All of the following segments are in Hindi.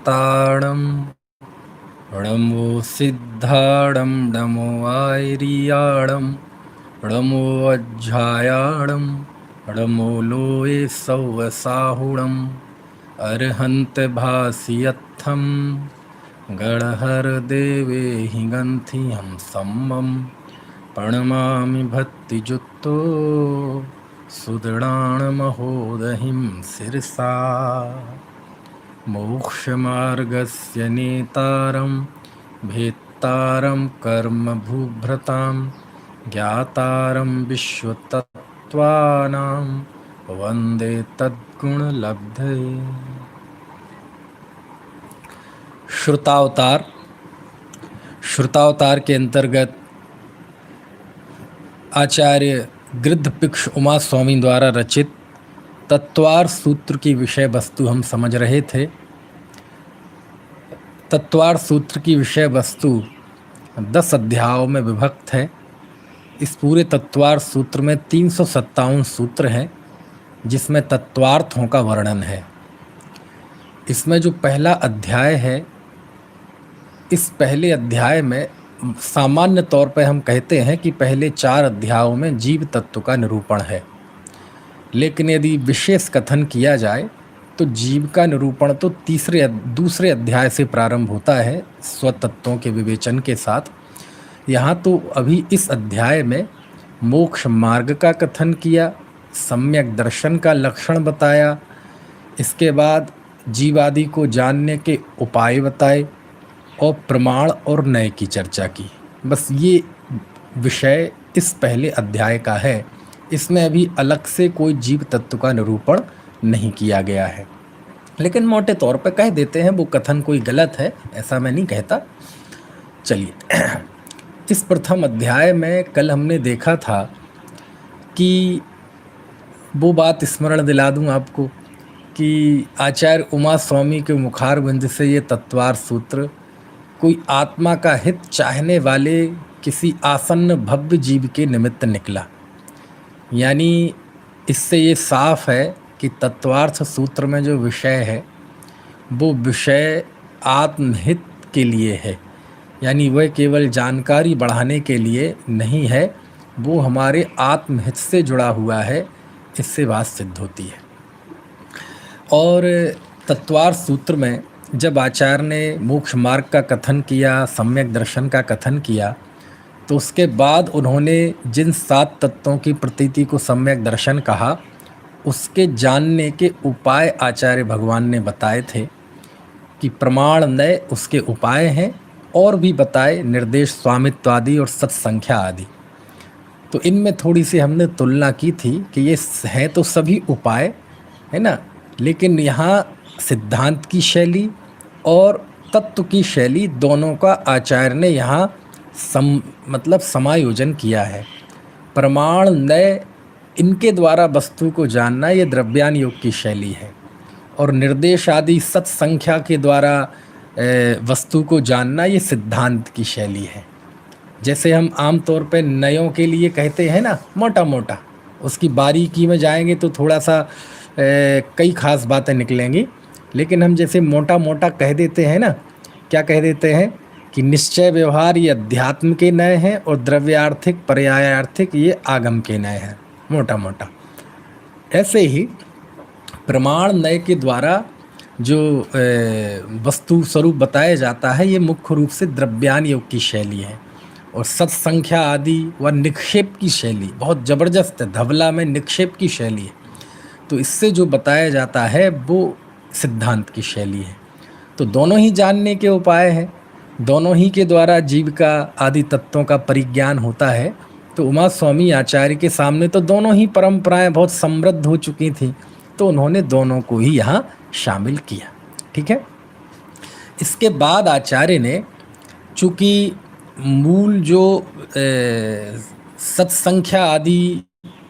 ताड़ं णमो सिद्धाडं नमो आयर्याडं णमो अज्झायाडं णमो लोये सौवसाहुडं अर्हन्त भासियत्थं गणहर देवे हिगन्थिहं सम्मं प्रणमामि भक्तियुक्तो सुदृढाणमहोदहिं शिरसा मोक्षमार्गस्य नेतारं भेत्तारं कर्मभूभृतां ज्ञातारं विश्वतत्त्वानां वन्दे तद्गुणलब्धये। श्रुतावतार। श्रुतावतार के अंतर्गत आचार्य गृद्धपिक्ष उमा स्वामी द्वारा रचित तत्वार सूत्र की विषय वस्तु हम समझ रहे थे। तत्वार सूत्र की विषय वस्तु 10 अध्यायों में विभक्त है। इस पूरे तत्वार सूत्र में 357 सूत्र हैं, जिसमें तत्वार्थों का वर्णन है। इसमें जो पहला अध्याय है, इस पहले अध्याय में सामान्य तौर पर हम कहते हैं कि पहले 4 अध्यायों में जीव तत्व का निरूपण है, लेकिन यदि विशेष कथन किया जाए तो जीव का निरूपण तो दूसरे अध्याय से प्रारंभ होता है, स्वतत्वों के विवेचन के साथ। यहाँ तो अभी इस अध्याय में मोक्ष मार्ग का कथन किया, सम्यक दर्शन का लक्षण बताया, इसके बाद जीवादि को जानने के उपाय बताए और प्रमाण और न्याय की चर्चा की। बस ये विषय इस पहले अध्याय का है। इसमें अभी अलग से कोई जीव तत्व का निरूपण नहीं किया गया है, लेकिन मोटे तौर पर कह देते हैं, वो कथन कोई गलत है ऐसा मैं नहीं कहता। चलिए, इस प्रथम अध्याय में कल हमने देखा था कि वो बात स्मरण दिला दूं आपको कि आचार्य उमा स्वामी के मुखारबिंद से ये तत्वार सूत्र कोई आत्मा का हित चाहने वाले किसी आसन्न भव्य जीव के निमित्त निकला। यानी इससे ये साफ है कि तत्वार्थ सूत्र में जो विषय है वो विषय आत्महित के लिए है, यानी वह केवल जानकारी बढ़ाने के लिए नहीं है, वो हमारे आत्महित से जुड़ा हुआ है। इससे बात सिद्ध होती है। और तत्वार्थ सूत्र में जब आचार्य ने मोक्ष मार्ग का कथन किया, सम्यक दर्शन का कथन किया, तो उसके बाद उन्होंने जिन 7 तत्वों की प्रतीति को सम्यक दर्शन कहा, उसके जानने के उपाय आचार्य भगवान ने बताए थे कि प्रमाण नय उसके उपाय हैं, और भी बताए निर्देश स्वामित्व आदि और सत्संख्या आदि। तो इनमें थोड़ी सी हमने तुलना की थी कि ये हैं तो सभी उपाय है ना, लेकिन यहाँ सिद्धांत की शैली और तत्व की शैली दोनों का आचार्य ने यहाँ समायोजन किया है। प्रमाण नय इनके द्वारा वस्तु को जानना ये द्रव्यान योग की शैली है, और निर्देश आदि सत्संख्या के द्वारा वस्तु को जानना ये सिद्धांत की शैली है। जैसे हम आमतौर पे नयों के लिए कहते हैं ना, मोटा मोटा, उसकी बारीकी में जाएंगे तो थोड़ा सा कई खास बातें निकलेंगी, लेकिन हम जैसे मोटा मोटा कह देते हैं ना, क्या कह देते हैं कि निश्चय व्यवहार ये अध्यात्म के नय हैं और द्रव्यार्थिक पर्यायार्थिक ये आगम के नय हैं, मोटा मोटा। ऐसे ही प्रमाण नय के द्वारा जो वस्तु स्वरूप बताया जाता है, ये मुख्य रूप से द्रव्यान योग की शैली है, और सत्संख्या आदि व निक्षेप की शैली बहुत ज़बरदस्त है, धवला में निक्षेप की शैली है। तो इससे जो बताया जाता है वो सिद्धांत की शैली है। तो दोनों ही जानने के उपाय हैं, दोनों ही के द्वारा जीव का आदि तत्वों का परिज्ञान होता है। तो उमा स्वामी आचार्य के सामने तो दोनों ही परंपराएं बहुत समृद्ध हो चुकी थी, तो उन्होंने दोनों को ही यहाँ शामिल किया। ठीक है। इसके बाद आचार्य ने चूँकि मूल जो सत्संख्या आदि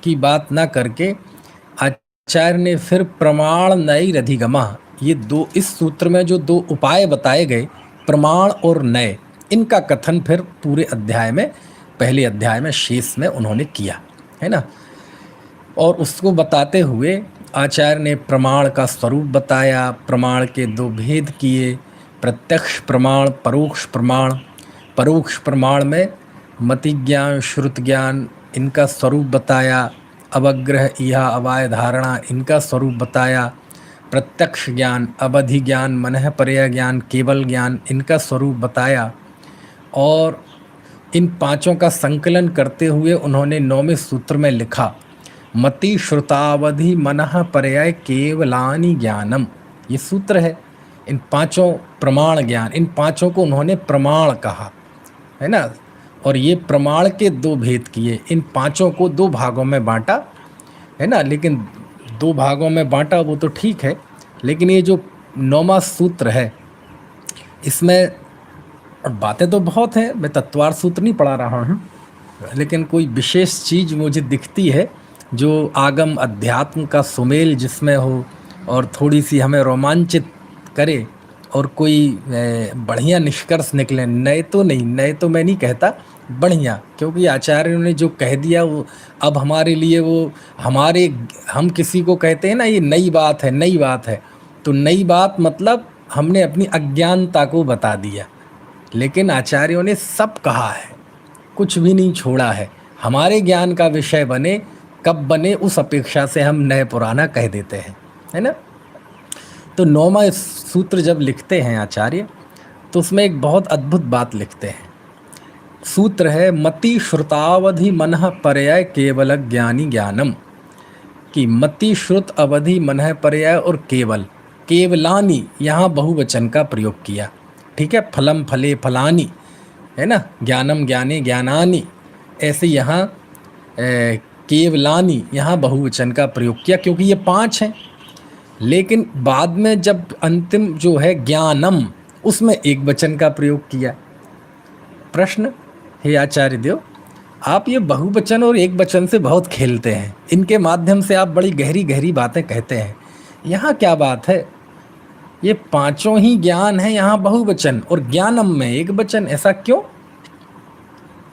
की बात ना करके आचार्य ने फिर प्रमाण नय रधिगमा, ये दो, इस सूत्र में जो 2 उपाय बताए गए, प्रमाण और नय, इनका कथन फिर पूरे अध्याय में, पहले अध्याय में शेष में उन्होंने किया है ना। और उसको बताते हुए आचार्य ने प्रमाण का स्वरूप बताया, प्रमाण के दो भेद किए, प्रत्यक्ष प्रमाण, परोक्ष प्रमाण। परोक्ष प्रमाण में मति ज्ञान, श्रुत ज्ञान, इनका स्वरूप बताया, अवग्रह, इहा, अवाय धारणा, इनका स्वरूप बताया। प्रत्यक्ष ज्ञान, अवधि ज्ञान, मनः पर्याय ज्ञान, केवल ज्ञान, इनका स्वरूप बताया। और इन पांचों का संकलन करते हुए उन्होंने 9वें सूत्र में लिखा, मति श्रुतावधि मनः पर्याय केवलानि ज्ञानम। ये सूत्र है। इन पांचों प्रमाण ज्ञान, इन पांचों को उन्होंने प्रमाण कहा, है ना। और ये प्रमाण के दो भेद किए, इन पांचों को दो भागों में बांटा, है ना। लेकिन दो भागों में बांटा वो तो ठीक है, लेकिन ये जो 9वां सूत्र है इसमें और बातें तो बहुत हैं। मैं तत्वार्थ सूत्र नहीं पढ़ा रहा हूँ, लेकिन कोई विशेष चीज़ मुझे दिखती है जो आगम अध्यात्म का सुमेल जिसमें हो और थोड़ी सी हमें रोमांचित करे और कोई बढ़िया निष्कर्ष निकले। नए तो नहीं, नए तो मैं नहीं कहता, बढ़िया, क्योंकि आचार्यों ने जो कह दिया वो अब हमारे लिए वो हम किसी को कहते हैं ना ये नई बात है, नई बात है, तो नई बात मतलब हमने अपनी अज्ञानता को बता दिया। लेकिन आचार्यों ने सब कहा है, कुछ भी नहीं छोड़ा है। हमारे ज्ञान का विषय बने कब बने, उस अपेक्षा से हम नए पुराना कह देते हैं, है ना। तो 9वां सूत्र जब लिखते हैं आचार्य तो उसमें एक बहुत अद्भुत बात लिखते हैं। सूत्र है, मति श्रुतावधि मनः पर्याय केवल ज्ञानी ज्ञानम। कि मति श्रुत, अवधि, मनः पर्याय और केवल, केवलानी, यहाँ बहुवचन का प्रयोग किया, ठीक है। फलम फले फलानी, है ना, ज्ञानम ज्ञाने ज्ञानानि, ऐसे यहाँ केवलानी, यहाँ बहुवचन का प्रयोग किया क्योंकि ये 5 हैं। लेकिन बाद में जब अंतिम जो है ज्ञानम, उसमें एक वचन का प्रयोग किया। प्रश्न, हे आचार्य देव, आप ये बहुवचन और एक वचन से बहुत खेलते हैं, इनके माध्यम से आप बड़ी गहरी गहरी बातें कहते हैं, यहाँ क्या बात है? ये पांचों ही ज्ञान है, यहाँ बहुवचन, और ज्ञानम में एक वचन, ऐसा क्यों?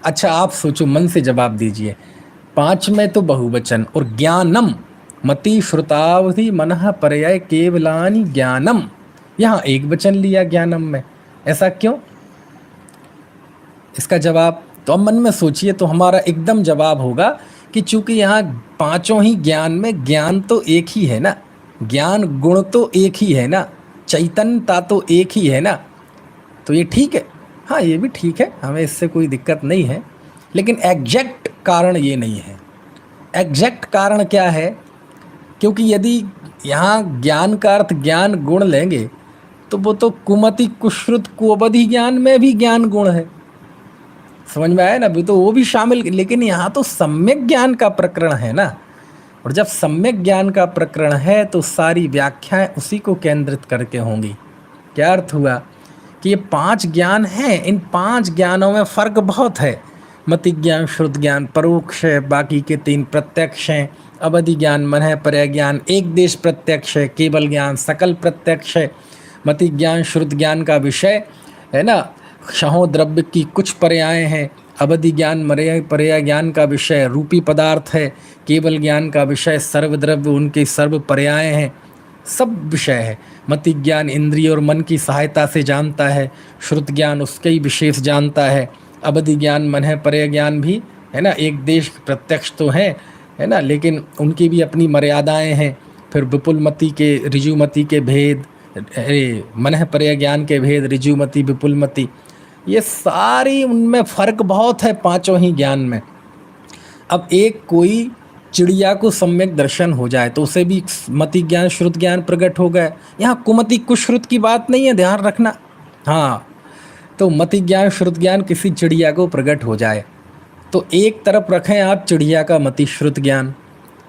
अच्छा आप सोचो, मन से जवाब दीजिए। 5 में तो बहुवचन और ज्ञानम, मति श्रुतावधि मनः पर्याय केवलानि ज्ञानम, यहाँ एक वचन लिया ज्ञानम में, ऐसा क्यों? इसका जवाब तो अब मन में सोचिए, तो हमारा एकदम जवाब होगा कि चूंकि यहाँ पांचों ही ज्ञान में ज्ञान तो एक ही है ना, ज्ञान गुण तो एक ही है ना, चैतन्यता तो एक ही है ना, तो ये ठीक है। हाँ ये भी ठीक है, हमें इससे कोई दिक्कत नहीं है, लेकिन एग्जैक्ट कारण ये नहीं है। एग्जैक्ट कारण क्या है? क्योंकि यदि यहाँ ज्ञान का अर्थ ज्ञान गुण लेंगे तो वो तो कुमति कुश्रुत कुअवधि ज्ञान में भी ज्ञान गुण है, समझ में आया ना, अभी तो वो भी शामिल। लेकिन यहाँ तो सम्यक ज्ञान का प्रकरण है ना, और जब सम्यक ज्ञान का प्रकरण है तो सारी व्याख्याएं उसी को केंद्रित करके होंगी। क्या अर्थ हुआ कि ये 5 ज्ञान हैं, इन 5 ज्ञानों में फर्क बहुत है। मति ज्ञान, श्रुत ज्ञान परोक्ष है, बाकी के 3 प्रत्यक्ष हैं। अवधि ज्ञान, मनः पर्याय ज्ञान एक देश प्रत्यक्ष है, केवल ज्ञान सकल प्रत्यक्ष है। मति ज्ञान, श्रुत ज्ञान का विषय है ना क्षहो द्रव्य की कुछ पर्याय हैं। अवधि ज्ञान, मर्याय पर्याय ज्ञान का विषय रूपी पदार्थ है। केवल ज्ञान का विषय सर्वद्रव्य, उनके सर्व पर्याय हैं, सब विषय है। मति ज्ञान इंद्रिय और मन की सहायता से जानता है, श्रुत ज्ञान उसके ही विशेष जानता है। अवधि ज्ञान, मनः पर्याय ज्ञान भी है ना एक देश प्रत्यक्ष तो है ना, लेकिन उनकी भी अपनी मर्यादाएं हैं। फिर विपुलमति के ऋजुमति के भेद, मनः पर्याय ज्ञान के भेद, ऋजुमति विपुलमति, ये सारी उनमें फर्क बहुत है पांचों ही ज्ञान में। अब एक कोई चिड़िया को सम्यक दर्शन हो जाए तो उसे भी मति ज्ञान, श्रुत ज्ञान प्रकट हो गए। यहाँ कुमति कुश्रुत की बात नहीं है, ध्यान रखना। हाँ, तो मति ज्ञान, श्रुत ज्ञान किसी चिड़िया को प्रकट हो जाए तो एक तरफ रखें आप चिड़िया का मति श्रुत ज्ञान,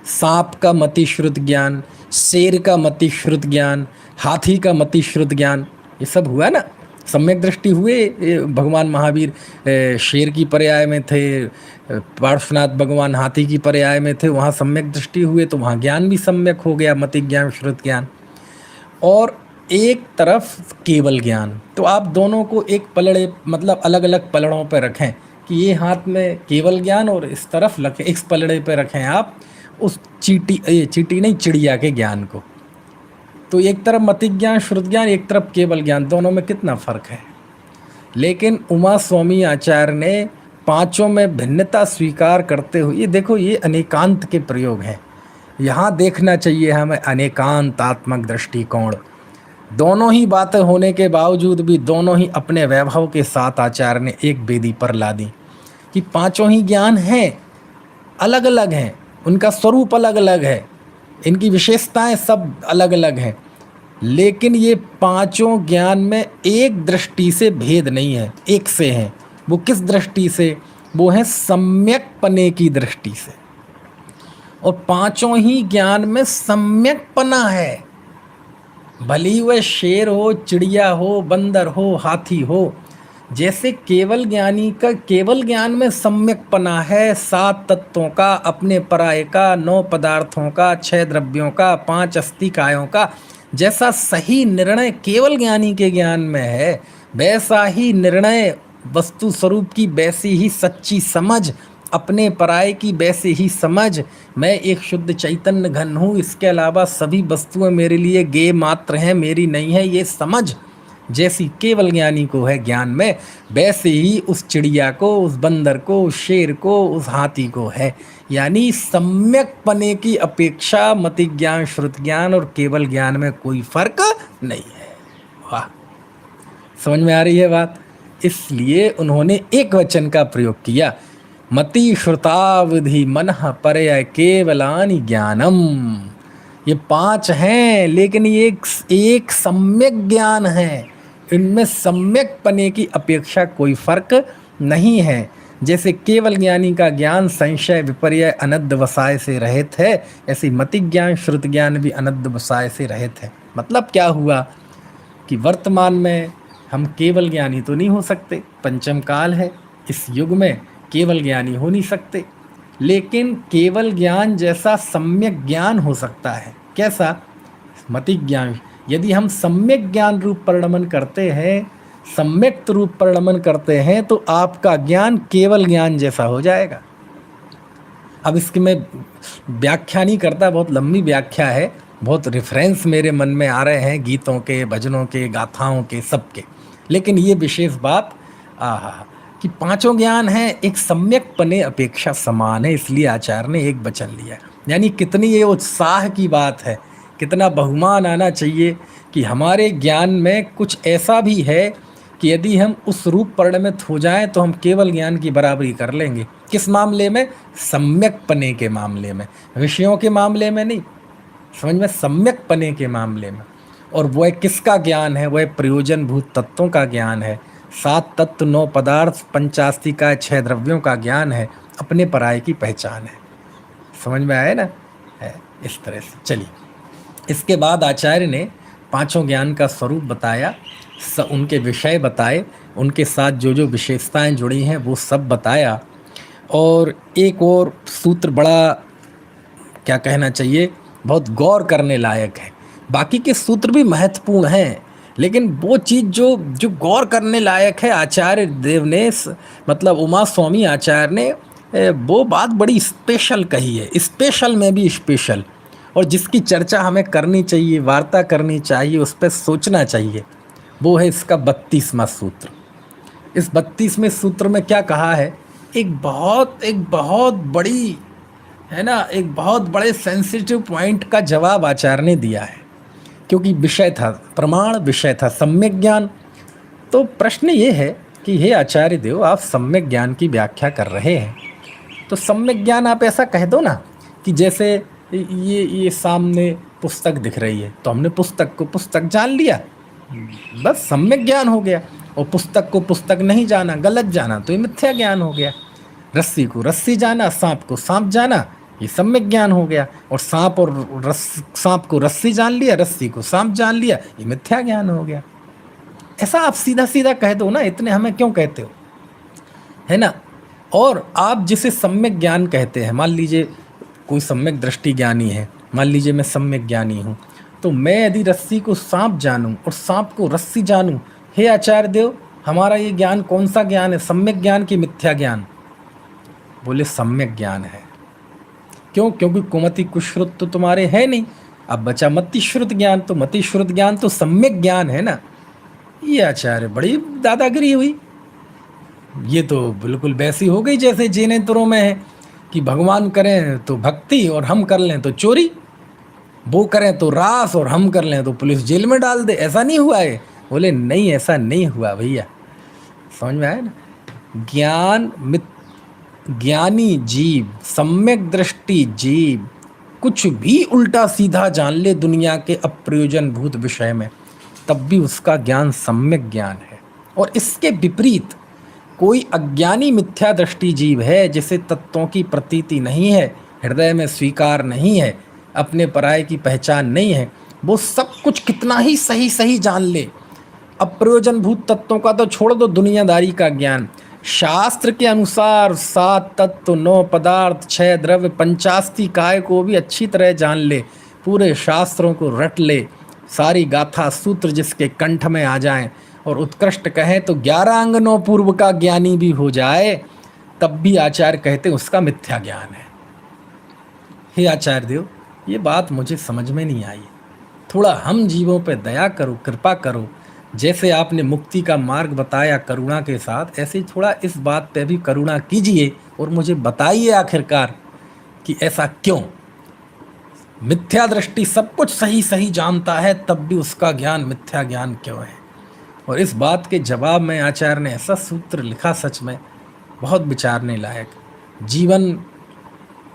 सांप का मति श्रुत ज्ञान, शेर का मति श्रुत ज्ञान, हाथी का मति श्रुत ज्ञान, ये सब हुआ ना, सम्यक दृष्टि हुए। भगवान महावीर शेर की पर्याय में थे, पार्श्वनाथ भगवान हाथी की पर्याय में थे, वहाँ सम्यक दृष्टि हुए तो वहाँ ज्ञान भी सम्यक हो गया, मति ज्ञान, श्रुत ज्ञान। और एक तरफ केवल ज्ञान, तो आप दोनों को एक पलड़े मतलब अलग अलग पलड़ों पर रखें कि ये हाथ में केवल ज्ञान और इस तरफ रखें, इस पलड़े पर रखें आप, उस चीटी नहीं, चिड़िया के ज्ञान को। तो एक तरफ मतिक ज्ञान, श्रुत ज्ञान, एक तरफ केवल ज्ञान, दोनों में कितना फर्क है। लेकिन उमा स्वामी आचार्य ने पांचों में भिन्नता स्वीकार करते हुए, ये देखो ये अनेकांत के प्रयोग हैं। यहाँ देखना चाहिए हमें अनेकांतात्मक दृष्टिकोण। दोनों ही बातें होने के बावजूद भी दोनों ही अपने वैभव के साथ आचार्य ने एक वेदी पर ला दी कि पांचों ही ज्ञान हैं, अलग अलग हैं, उनका स्वरूप अलग अलग है, इनकी विशेषताएं सब अलग अलग हैं, लेकिन ये पांचों ज्ञान में एक दृष्टि से भेद नहीं है, एक से हैं। वो किस दृष्टि से? वो है सम्यकपने की दृष्टि से। और पांचों ही ज्ञान में सम्यकपना है। भली वह शेर हो, चिड़िया हो, बंदर हो, हाथी हो। जैसे केवल ज्ञानी का केवल ज्ञान में सम्यकपना है, 7 तत्वों का, अपने पराये का, 9 पदार्थों का, 6 द्रव्यों का, 5 अस्तिकायों का, जैसा सही निर्णय केवल ज्ञानी के ज्ञान में है, वैसा ही निर्णय वस्तु स्वरूप की, वैसी ही सच्ची समझ, अपने पराये की वैसे ही समझ, मैं एक शुद्ध चैतन्य घन हूँ, इसके अलावा सभी वस्तुएं मेरे लिए गेय मात्र हैं, मेरी नहीं है, ये समझ जैसी केवल ज्ञानी को है ज्ञान में, वैसे ही उस चिड़िया को, उस बंदर को, उस शेर को, उस हाथी को है। यानी सम्यक पने की अपेक्षा मति ज्ञान, श्रुत ज्ञान और केवल ज्ञान में कोई फर्क नहीं है। वाह, समझ में आ रही है बात। इसलिए उन्होंने एक वचन का प्रयोग किया, मति श्रुतावधि मनः परय केवलानि ज्ञानम। ये 5 हैं, लेकिन ये एक सम्यक ज्ञान है, इनमें सम्यक पने की अपेक्षा कोई फर्क नहीं है। जैसे केवल ज्ञानी का ज्ञान संशय विपर्य अनद्ध वसाय से रहित है, ऐसे मति ज्ञान, श्रुत ज्ञान भी अनद्ध वसाय से रहित है। मतलब क्या हुआ कि वर्तमान में हम केवल ज्ञानी तो नहीं हो सकते, पंचम काल है, इस युग में केवल ज्ञानी हो नहीं सकते, लेकिन केवल ज्ञान जैसा सम्यक ज्ञान हो सकता है। कैसा? मति ज्ञान। यदि हम सम्यक ज्ञान रूप परिणमन करते हैं, सम्यक रूप परिणमन करते हैं, तो आपका ज्ञान केवल ज्ञान जैसा हो जाएगा। अब इसकी मैं व्याख्या नहीं करता, बहुत लंबी व्याख्या है, बहुत रेफरेंस मेरे मन में आ रहे हैं गीतों के, भजनों के, गाथाओं के, सबके। लेकिन ये विशेष बात कि पांचों ज्ञान हैं, एक सम्यक पने अपेक्षा समान है, इसलिए आचार्य ने एक वचन लिया। यानी कितनी ये उत्साह की बात है, कितना बहुमान आना चाहिए कि हमारे ज्ञान में कुछ ऐसा भी है कि यदि हम उस रूप परिणमित हो जाएं तो हम केवल ज्ञान की बराबरी कर लेंगे। किस मामले में? सम्यक पने के मामले में, विषयों के मामले में नहीं, समझ में, सम्यक पने के मामले में। और वह किसका ज्ञान है? वह प्रयोजन भूत तत्वों का ज्ञान है, 7 तत्व, 9 पदार्थ, 5 अस्तिकाएं, 6 द्रव्यों का ज्ञान है, अपने पराये की पहचान है। समझ में आए ना? है इस तरह से। चलिए, इसके बाद आचार्य ने पांचों ज्ञान का स्वरूप बताया, उनके विषय बताए, उनके साथ जो जो विशेषताएं जुड़ी हैं वो सब बताया। और एक और सूत्र बड़ा, क्या कहना चाहिए, बहुत गौर करने लायक है। बाकी के सूत्र भी महत्वपूर्ण हैं, लेकिन वो चीज़ जो गौर करने लायक है, आचार्य देव ने, मतलब उमा स्वामी आचार्य ने वो बात बड़ी स्पेशल कही है, स्पेशल में भी स्पेशल, और जिसकी चर्चा हमें करनी चाहिए, वार्ता करनी चाहिए, उस पर सोचना चाहिए। वो है इसका 32वां सूत्र। इस 32वें सूत्र में क्या कहा है? एक बहुत बड़ी, है ना, एक बहुत बड़े सेंसिटिव पॉइंट का जवाब आचार्य ने दिया है, क्योंकि विषय था, प्रमाण विषय था सम्यक ज्ञान। तो प्रश्न ये है कि हे आचार्य देव, आप सम्यक ज्ञान की व्याख्या कर रहे हैं, तो सम्यक ज्ञान आप ऐसा कह दो ना कि जैसे ये सामने पुस्तक दिख रही है, तो हमने पुस्तक को पुस्तक जान लिया, बस सम्यक ज्ञान हो गया। और पुस्तक को पुस्तक नहीं जाना, गलत जाना, तो ये मिथ्या ज्ञान हो गया। रस्सी को रस्सी जाना, सांप को सांप जाना, ये सम्यक ज्ञान हो गया। और सांप को रस्सी जान लिया, रस्सी को सांप जान लिया, ये मिथ्या ज्ञान हो गया। ऐसा आप सीधा सीधा कह दो ना, इतने हमें क्यों कहते हो, है ना। और आप जिसे सम्यक ज्ञान कहते हैं, मान लीजिए कोई सम्यक दृष्टि ज्ञानी है, मान लीजिए मैं सम्यक ज्ञानी हूँ, तो मैं यदि रस्सी को सांप जानूं और सांप को रस्सी जानूं, हे आचार्य देव, हमारा ये ज्ञान कौन सा ज्ञान है, सम्यक ज्ञान की मिथ्या ज्ञान? बोले सम्यक ज्ञान है। क्यों? क्योंकि कुमति कुश्रुत तो तुम्हारे है नहीं। अब बचा मति श्रुत ज्ञान, तो मति श्रुत ज्ञान तो सम्यक ज्ञान है ना। ये आचार्य बड़ी दादागिरी हुई। ये तो बिल्कुल वैसी हो गई जैसे जिनेंद्रों में है कि भगवान करें तो भक्ति और हम कर लें तो चोरी, वो करें तो रास और हम कर लें तो पुलिस जेल में डाल दे। ऐसा नहीं हुआ है। बोले नहीं, ऐसा नहीं हुआ भैया। समझ में आया ना? ज्ञानी जीव, सम्यक दृष्टि जीव कुछ भी उल्टा सीधा जान ले दुनिया के अप्रयोजन भूत विषय में, तब भी उसका ज्ञान सम्यक ज्ञान है। और इसके विपरीत कोई अज्ञानी मिथ्या दृष्टि जीव है जिसे तत्वों की प्रतीति नहीं है, हृदय में स्वीकार नहीं है, अपने पराये की पहचान नहीं है, वो सब कुछ कितना ही सही सही जान ले, अप्रयोजन भूत तत्वों का तो छोड़ दो, दुनियादारी का ज्ञान, शास्त्र के अनुसार 7 तत्व 9 पदार्थ 6 द्रव्य 85 काय को भी अच्छी तरह जान ले, पूरे शास्त्रों को रट ले, सारी गाथा सूत्र जिसके कंठ में आ जाएं, और उत्कृष्ट कहें तो 11 अंगनों पूर्व का ज्ञानी भी हो जाए, तब भी आचार्य कहते उसका मिथ्या ज्ञान है। हे आचार्य देव, ये बात मुझे समझ में नहीं आई। थोड़ा हम जीवों पे दया करो, कृपा करो। जैसे आपने मुक्ति का मार्ग बताया करुणा के साथ, ऐसे ही थोड़ा इस बात पे भी करुणा कीजिए और मुझे बताइए आखिरकार कि ऐसा क्यों। मिथ्या दृष्टि सब कुछ सही सही जानता है, तब भी उसका ज्ञान मिथ्या ज्ञान क्यों है। और इस बात के जवाब में आचार्य ने ऐसा सूत्र लिखा, सच में बहुत विचारने लायक, जीवन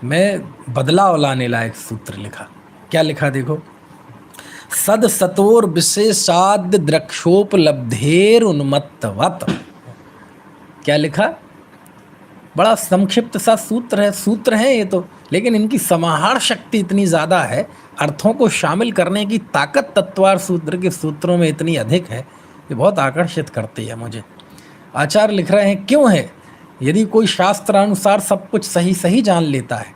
में बदलाव लाने लायक सूत्र लिखा। क्या लिखा देखो, सद सतोर विशेषाद द्रक्षोपलब्धेर उन्मत्तवत। क्या लिखा? बड़ा संक्षिप्त सा सूत्र है ये तो, लेकिन इनकी समाहार शक्ति इतनी ज़्यादा है, अर्थों को शामिल करने की ताकत तत्वार सूत्र के सूत्रों में इतनी अधिक है, ये बहुत आकर्षित करती है मुझे। आचार्य लिख रहे हैं क्यों है, यदि कोई शास्त्रानुसार सब कुछ सही सही जान लेता है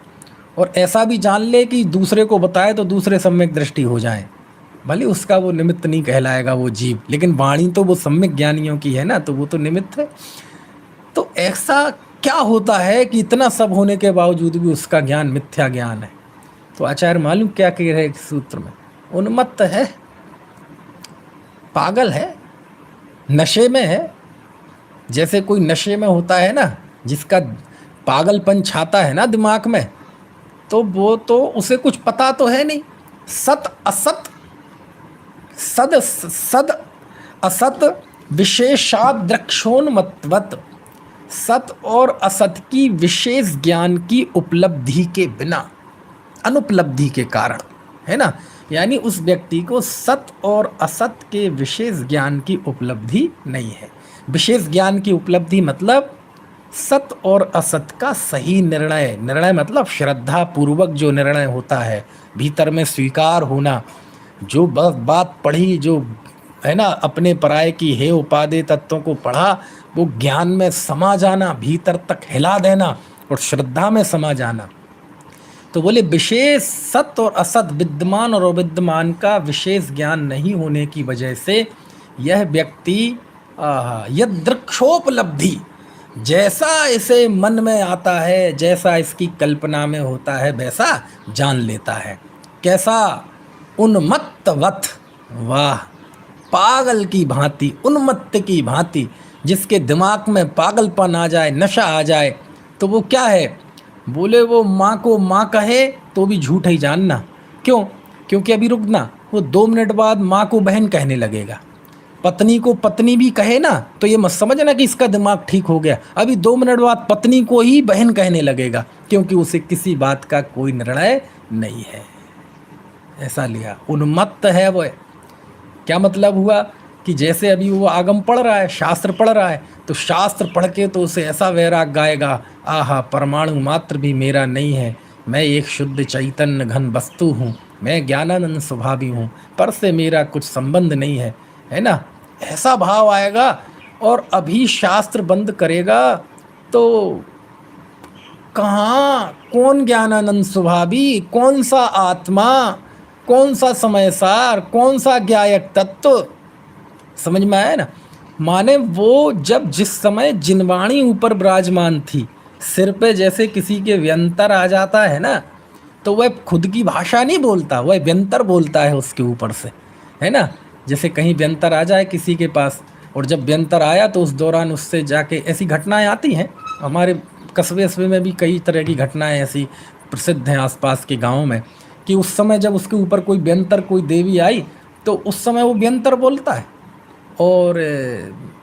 और ऐसा भी जान ले कि दूसरे को बताए तो दूसरे सम्यक दृष्टि हो जाए, भले उसका वो निमित्त नहीं कहलाएगा वो जीव, लेकिन वाणी तो वो सम्यक ज्ञानियों की है ना, तो वो तो निमित्त है। तो ऐसा क्या होता है कि इतना सब होने के बावजूद भी उसका ज्ञान मिथ्या ज्ञान है? तो आचार्य मालूम क्या कह रहे हैं सूत्र में, उन्मत्त है, पागल है, नशे में है। जैसे कोई नशे में होता है ना, जिसका पागलपन छाता है ना दिमाग में, तो वो तो उसे कुछ पता तो है नहीं। सत असत, सद असत विशेषाद द्रक्षोन्मत्वत, सत और असत की विशेष ज्ञान की उपलब्धि के बिना, अनुपलब्धि के कारण, है ना, यानी उस व्यक्ति को सत और असत के विशेष ज्ञान की उपलब्धि नहीं है। विशेष ज्ञान की उपलब्धि मतलब सत और असत का सही निर्णय, निर्णय मतलब श्रद्धा पूर्वक जो निर्णय होता है, भीतर में स्वीकार होना, जो बात पढ़ी, जो है ना अपने पराये की हे उपादेय तत्वों को पढ़ा, वो ज्ञान में समा जाना, भीतर तक हिला देना और श्रद्धा में समा जाना। तो बोले विशेष सत और असत, विद्यमान और अविद्यमान का विशेष ज्ञान नहीं होने की वजह से यह व्यक्ति यदृक्षोपलब्धि, जैसा इसे मन में आता है, जैसा इसकी कल्पना में होता है, वैसा जान लेता है। कैसा? उन्मत्तवत। वाह, पागल की भांति, उन्मत्त की भांति, जिसके दिमाग में पागलपन आ जाए, नशा आ जाए, तो वो क्या है? बोले वो माँ को माँ कहे तो भी झूठ ही जानना। क्यों? क्योंकि अभी रुकना, वो 2 मिनट बाद माँ को बहन कहने लगेगा। पत्नी को पत्नी भी कहे ना, तो ये मत समझना कि इसका दिमाग ठीक हो गया, अभी 2 मिनट बाद पत्नी को ही बहन कहने लगेगा, क्योंकि उसे किसी बात का कोई निर्णय नहीं है। ऐसा लिया, उन्मत्त है वो। क्या मतलब हुआ कि जैसे अभी वो आगम पढ़ रहा है, शास्त्र पढ़ रहा है, तो शास्त्र पढ़ के तो उसे ऐसा वैराग गाएगा, आहा परमाणु मात्र भी मेरा नहीं है, मैं एक शुद्ध चैतन्य घन वस्तु हूँ, मैं ज्ञानानंद स्वभावी हूँ, पर से मेरा कुछ संबंध नहीं है, है ना, ऐसा भाव आएगा। और अभी शास्त्र बंद करेगा तो कहाँ, कौन ज्ञानानंद स्वभावी, कौन सा आत्मा, कौन सा समय सार, कौन सा ज्ञायक तत्व? समझ में आया ना? माने वो जब जिस समय जिनवाणी ऊपर विराजमान थी, सिर पे जैसे किसी के व्यंतर आ जाता है ना, तो वह खुद की भाषा नहीं बोलता, वह व्यंतर बोलता है उसके ऊपर से, है ना। जैसे कहीं व्यंतर आ जाए किसी के पास, और जब व्यंतर आया तो उस दौरान उससे जाके, ऐसी घटनाएं आती हैं हमारे कस्बे वस्बे में भी, कई तरह की घटनाएं ऐसी प्रसिद्ध हैं आसपास के गाँव में, कि उस समय जब उसके ऊपर कोई व्यंतर, कोई देवी आई, तो उस समय वो व्यंतर बोलता है। और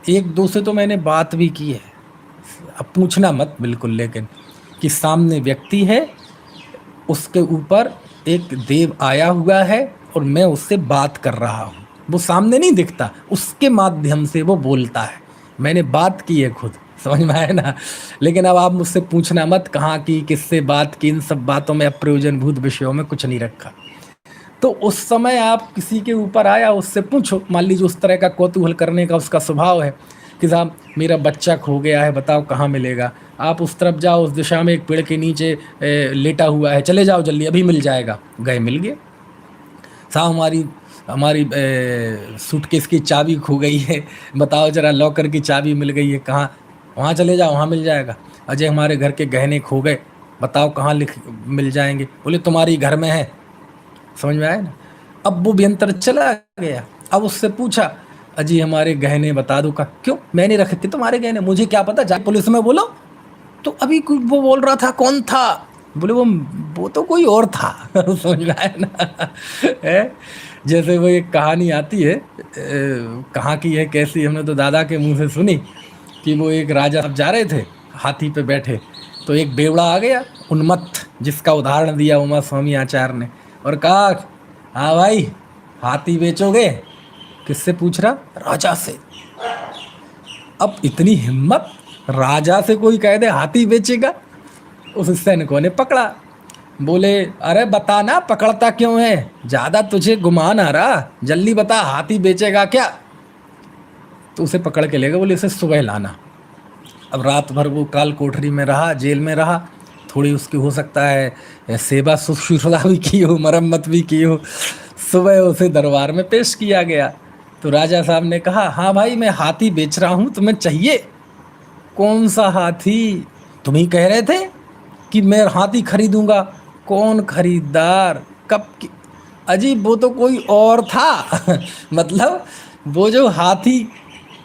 एक दो से तो मैंने बात भी की है, अब पूछना मत बिल्कुल, लेकिन कि सामने व्यक्ति है, उसके ऊपर एक देव आया हुआ है और मैं उससे बात कर रहा हूँ, वो सामने नहीं दिखता, उसके माध्यम से वो बोलता है। मैंने बात की है खुद, समझ में आया ना। लेकिन अब आप मुझसे पूछना मत कहाँ की, किससे बात की, इन सब बातों में, अप्रयोजनभूत विषयों में कुछ नहीं रखा। तो उस समय आप किसी के ऊपर आया, उससे पूछो, मान लीजिए उस तरह का कौतूहल करने का उसका स्वभाव है कि साहब मेरा बच्चा खो गया है, बताओ कहाँ मिलेगा। आप उस तरफ जाओ, उस दिशा में एक पेड़ के नीचे लेटा हुआ है, चले जाओ जल्दी, अभी मिल जाएगा। गए, मिल गए। साहब हमारी हमारी सूटकेस की चाबी खो गई है, बताओ जरा, लॉकर की चाबी मिल गई है, कहाँ? वहाँ चले जाओ, वहाँ मिल जाएगा। अजय हमारे घर के गहने खो गए, बताओ कहाँ लिख मिल जाएंगे? बोले तुम्हारी घर में है। समझ में आया ना। अब वो व्यंतर चला गया, अब उससे पूछा, अजी हमारे गहने बता दो। का क्यों, मैंने रखे थे तुम्हारे गहने, मुझे क्या पता, जा पुलिस में बोलो। तो अभी वो बोल रहा था, कौन था? बोले वो तो कोई और था। समझ में आया ना। है? जैसे वो एक कहानी आती है, कहाँ की है कैसी, हमने तो दादा के मुंह से सुनी, कि वो एक राजा अब जा रहे थे हाथी पे बैठे, तो एक बेवड़ा आ गया उन्मत्त, जिसका उदाहरण दिया उमा स्वामी आचार्य ने, और कहा, हाँ भाई हाथी बेचोगे? किससे पूछ रहा? राजा से। अब इतनी हिम्मत, राजा से कोई कह दे हाथी बेचेगा? उस सैनिकों ने पकड़ा, बोले अरे बता ना, पकड़ता क्यों है, ज्यादा तुझे गुमान आ रहा, जल्दी बता हाथी बेचेगा क्या? तो उसे पकड़ के ले गए, बोले इसे सुबह लाना। अब रात भर वो काल कोठरी में रहा, जेल में रहा, थोड़ी उसकी हो सकता है सेवा शुश्रूषा भी की हो, मरम्मत भी की हो। सुबह उसे दरबार में पेश किया गया, तो राजा साहब ने कहा, हाँ भाई मैं हाथी बेच रहा हूँ, तुम्हें चाहिए? कौन सा हाथी? तुम ही कह रहे थे कि मैं हाथी खरीदूंगा। कौन खरीदार, कब की? अजीब, वो तो कोई और था। मतलब वो जो हाथी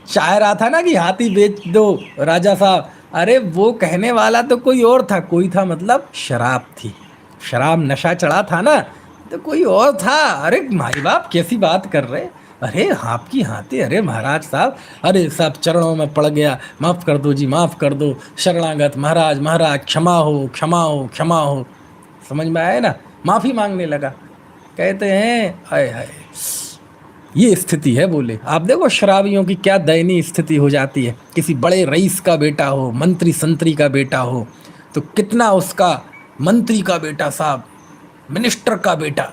चाह रहा था ना कि हाथी बेच दो राजा साहब, अरे वो कहने वाला तो कोई और था। कोई था मतलब शराब थी, शराब नशा चढ़ा था ना, तो कोई और था। अरे माई बाप कैसी बात कर रहे, अरे आपकी हाथी, अरे महाराज साहब, अरे साहब चरणों में पड़ गया, माफ़ कर दो जी, माफ़ कर दो, शरणागत महाराज, महाराज क्षमा हो, क्षमा हो, क्षमा हो। समझ में आया ना, माफ़ी मांगने लगा। कहते हैं हाय हाय, ये स्थिति है। बोले आप देखो शराबियों की क्या दयनीय स्थिति हो जाती है। किसी बड़े रईस का बेटा हो, मंत्री संतरी का बेटा हो, तो कितना उसका, मंत्री का बेटा साहब, मिनिस्टर का बेटा,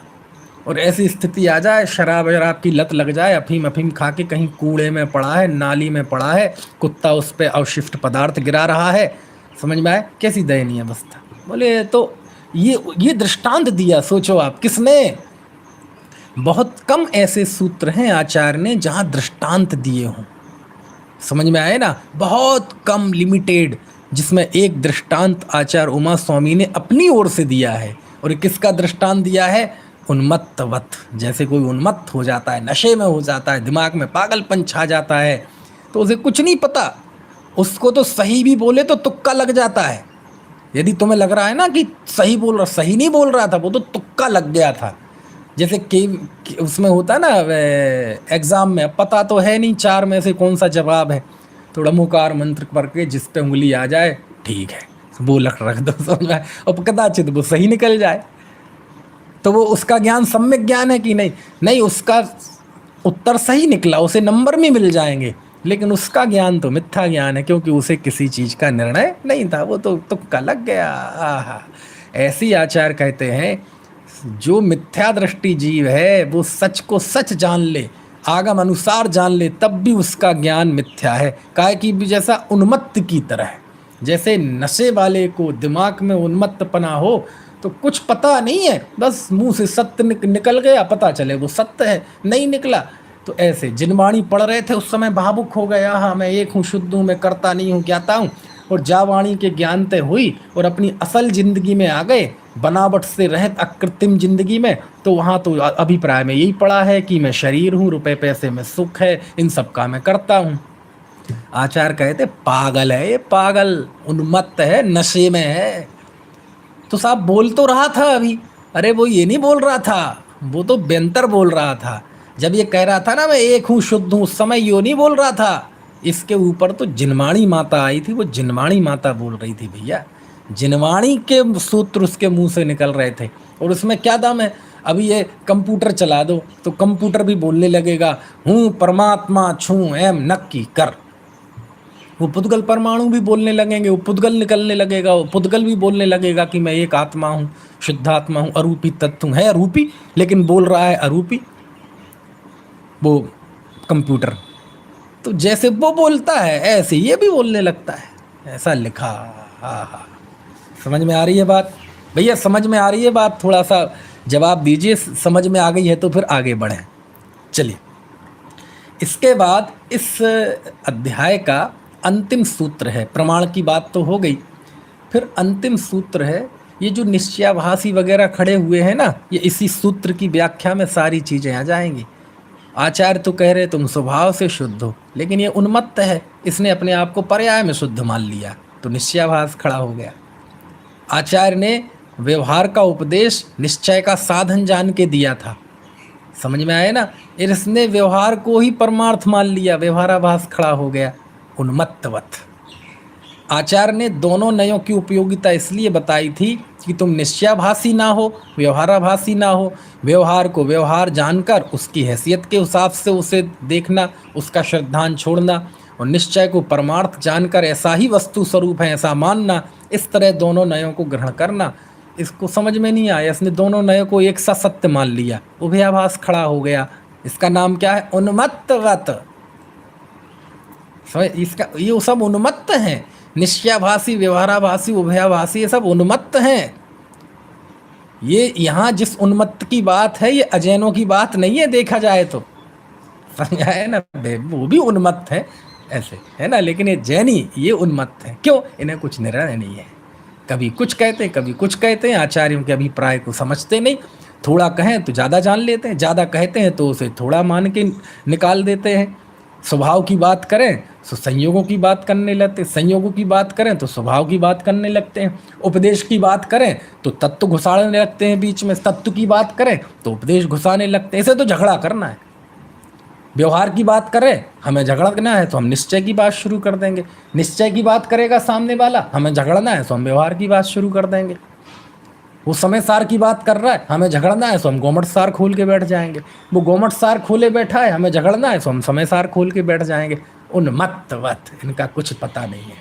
और ऐसी स्थिति आ जाए, शराब वराब की लत लग जाए, अफीम अफीम खा के कहीं कूड़े में पड़ा है, नाली में पड़ा है, कुत्ता उस पर अवशिष्ट पदार्थ गिरा रहा है। समझ में आए कैसी दयनीय अवस्था। बोले तो ये दृष्टांत दिया, सोचो आप, किसने? बहुत कम ऐसे सूत्र हैं आचार्य ने जहाँ दृष्टांत दिए हों। समझ में आए ना, बहुत कम, लिमिटेड, जिसमें एक दृष्टांत आचार्य उमा स्वामी ने अपनी ओर से दिया है। और किसका दृष्टांत दिया है? उन्मत्तवत, जैसे कोई उन्मत्त हो जाता है, नशे में हो जाता है, दिमाग में पागलपन छा जाता है, तो उसे कुछ नहीं पता, उसको तो सही भी बोले तो तुक्का लग जाता है। यदि तुम्हें लग रहा है ना कि सही बोल रहा, सही नहीं बोल रहा था, वो तो तुक्का लग गया था। जैसे कि उसमें होता है ना एग्ज़ाम में, पता तो है नहीं चार में से कौन सा जवाब है, थोड़ा मुकार मंत्र करके जिस पे उंगली आ जाए ठीक है, वो रख दो, समझ में, और कदाचित वो सही निकल जाए। तो वो उसका ज्ञान सम्यक ज्ञान है कि नहीं? नहीं, उसका उत्तर सही निकला, उसे नंबर भी मिल जाएंगे, लेकिन उसका ज्ञान तो मिथ्या ज्ञान है, क्योंकि उसे किसी चीज़ का निर्णय नहीं था, वो तो तुक्का लग गया। आहा, ऐसी आचार्य कहते हैं, जो मिथ्या दृष्टि जीव है वो सच को सच जान ले, आगम अनुसार जान ले, तब भी उसका ज्ञान मिथ्या है। काहे कि जैसा उन्मत्त की तरह, जैसे नशे वाले को दिमाग में उन्मत्तपना हो तो कुछ पता नहीं है, बस मुंह से सत्य निकल गया, पता चले वो सत्य है, नहीं निकला। तो ऐसे जिनवाणी पढ़ रहे थे उस समय भावुक हो गया, हाँ मैं एक हूँ, शुद्ध हूँ, मैं करता नहीं हूँ, ज्ञाता हूँ, और जा वाणी के ज्ञानते हुई और अपनी असल जिंदगी में आ गए, बनावट से रहित अकृत्रिम जिंदगी में, तो वहाँ तो अभिप्राय में यही पड़ा है कि मैं शरीर हूँ, रुपए पैसे में सुख है, इन सब का मैं करता हूँ। आचार्य कहते पागल है ये, पागल, उन्मत्त है, नशे में है। तो साहब बोल तो रहा था अभी, अरे वो ये नहीं बोल रहा था, वो तो बेंतर बोल रहा था। जब ये कह रहा था ना मैं एक हूँ, शुद्ध हूँ, उस समय यो नहीं बोल रहा था। इसके ऊपर तो जिनवाणी माता आई थी, वो जिनवाणी माता बोल रही थी भैया, जिनवाणी के सूत्र उसके मुंह से निकल रहे थे। और उसमें क्या दम है? अभी ये कंप्यूटर चला दो तो कंप्यूटर भी बोलने लगेगा हूँ परमात्मा छू एम नक्की कर। वो पुद्गल परमाणु भी बोलने लगेंगे, वो पुद्गल निकलने लगेगा, वो पुद्गल भी बोलने लगेगा कि मैं एक आत्मा हूँ, शुद्धात्मा हूँ, अरूपी तत्व हूँ। है अरूपी, लेकिन बोल रहा है अरूपी वो कंप्यूटर। तो जैसे वो बोलता है ऐसे ये भी बोलने लगता है, ऐसा लिखा। हाँ हाँ, समझ में आ रही है बात भैया? समझ में आ रही है बात? थोड़ा सा जवाब दीजिए, समझ में आ गई है तो फिर आगे बढ़ें। चलिए, इसके बाद इस अध्याय का अंतिम सूत्र है, प्रमाण की बात तो हो गई, फिर अंतिम सूत्र है ये जो निश्चयाभासी वगैरह खड़े हुए हैं ना, ये इसी सूत्र की व्याख्या में सारी चीजें आ जाएंगी। आचार्य तो कह रहे तुम स्वभाव से शुद्ध हो, लेकिन ये उन्मत्त है, इसने अपने आप को पर्याय में शुद्ध मान लिया, तो निश्चयाभास खड़ा हो गया। आचार्य ने व्यवहार का उपदेश निश्चय का साधन जान के दिया था, समझ में आया ना? इसने व्यवहार को ही परमार्थ मान लिया, व्यवहाराभास खड़ा हो गया, उन्मत्तवत। आचार्य ने दोनों नयों की उपयोगिता इसलिए बताई थी कि तुम निश्चयाभासी ना हो, व्यवहाराभासी ना हो। व्यवहार को व्यवहार जानकर उसकी हैसियत के हिसाब से उसे देखना, उसका श्रद्धान छोड़ना, और निश्चय को परमार्थ जानकर ऐसा ही वस्तु स्वरूप है ऐसा मानना। इस तरह दोनों नयों को ग्रहण करना। इसको समझ में नहीं आया, इसने दोनों नयों को एक सा सत्य मान लिया, उभयाभास खड़ा हो गया। इसका नाम क्या है? उन्मत्तवत। इसका ये सब उन्मत्त हैं, निश्चयाभासी, व्यवहाराभासी, उभयाभासी, ये सब उन्मत्त हैं। ये यहाँ जिस उन्मत्त की बात है ये अजैनों की बात नहीं है, देखा जाए तो समझा है ना? वो भी उन्मत्त है ऐसे, है ना? लेकिन ये जैनी ये उन्मत्त है। क्यों? इन्हें कुछ निर्णय नहीं है, कभी कुछ कहते हैं कभी कुछ कहते हैं, आचार्यों के अभिप्राय को समझते नहीं। थोड़ा कहें तो ज़्यादा जान लेते हैं, ज़्यादा कहते हैं तो उसे थोड़ा मान के निकाल देते हैं। स्वभाव की बात करें तो संयोगों की बात करने लगते हैं, संयोगों की बात करें तो स्वभाव की बात करने लगते हैं, उपदेश की बात करें तो तत्व घुसाने लगते हैं बीच में, तत्व की बात करें तो उपदेश घुसाने लगते हैं। इसे तो झगड़ा करना है। व्यवहार की बात करें, हमें झगड़ना है तो हम निश्चय की बात शुरू कर देंगे। निश्चय की बात करेगा सामने वाला, हमें झगड़ना है तो हम व्यवहार की बात शुरू कर देंगे। वो समय सार की बात कर रहा है, हमें झगड़ना है तो हम गोमट सार खोल के बैठ जाएंगे। वो गोमट सार खोले बैठा है, हमें झगड़ना है तो हम समय सार खोल के बैठ जाएंगे। उन्मत्तवत, इनका कुछ पता नहीं है।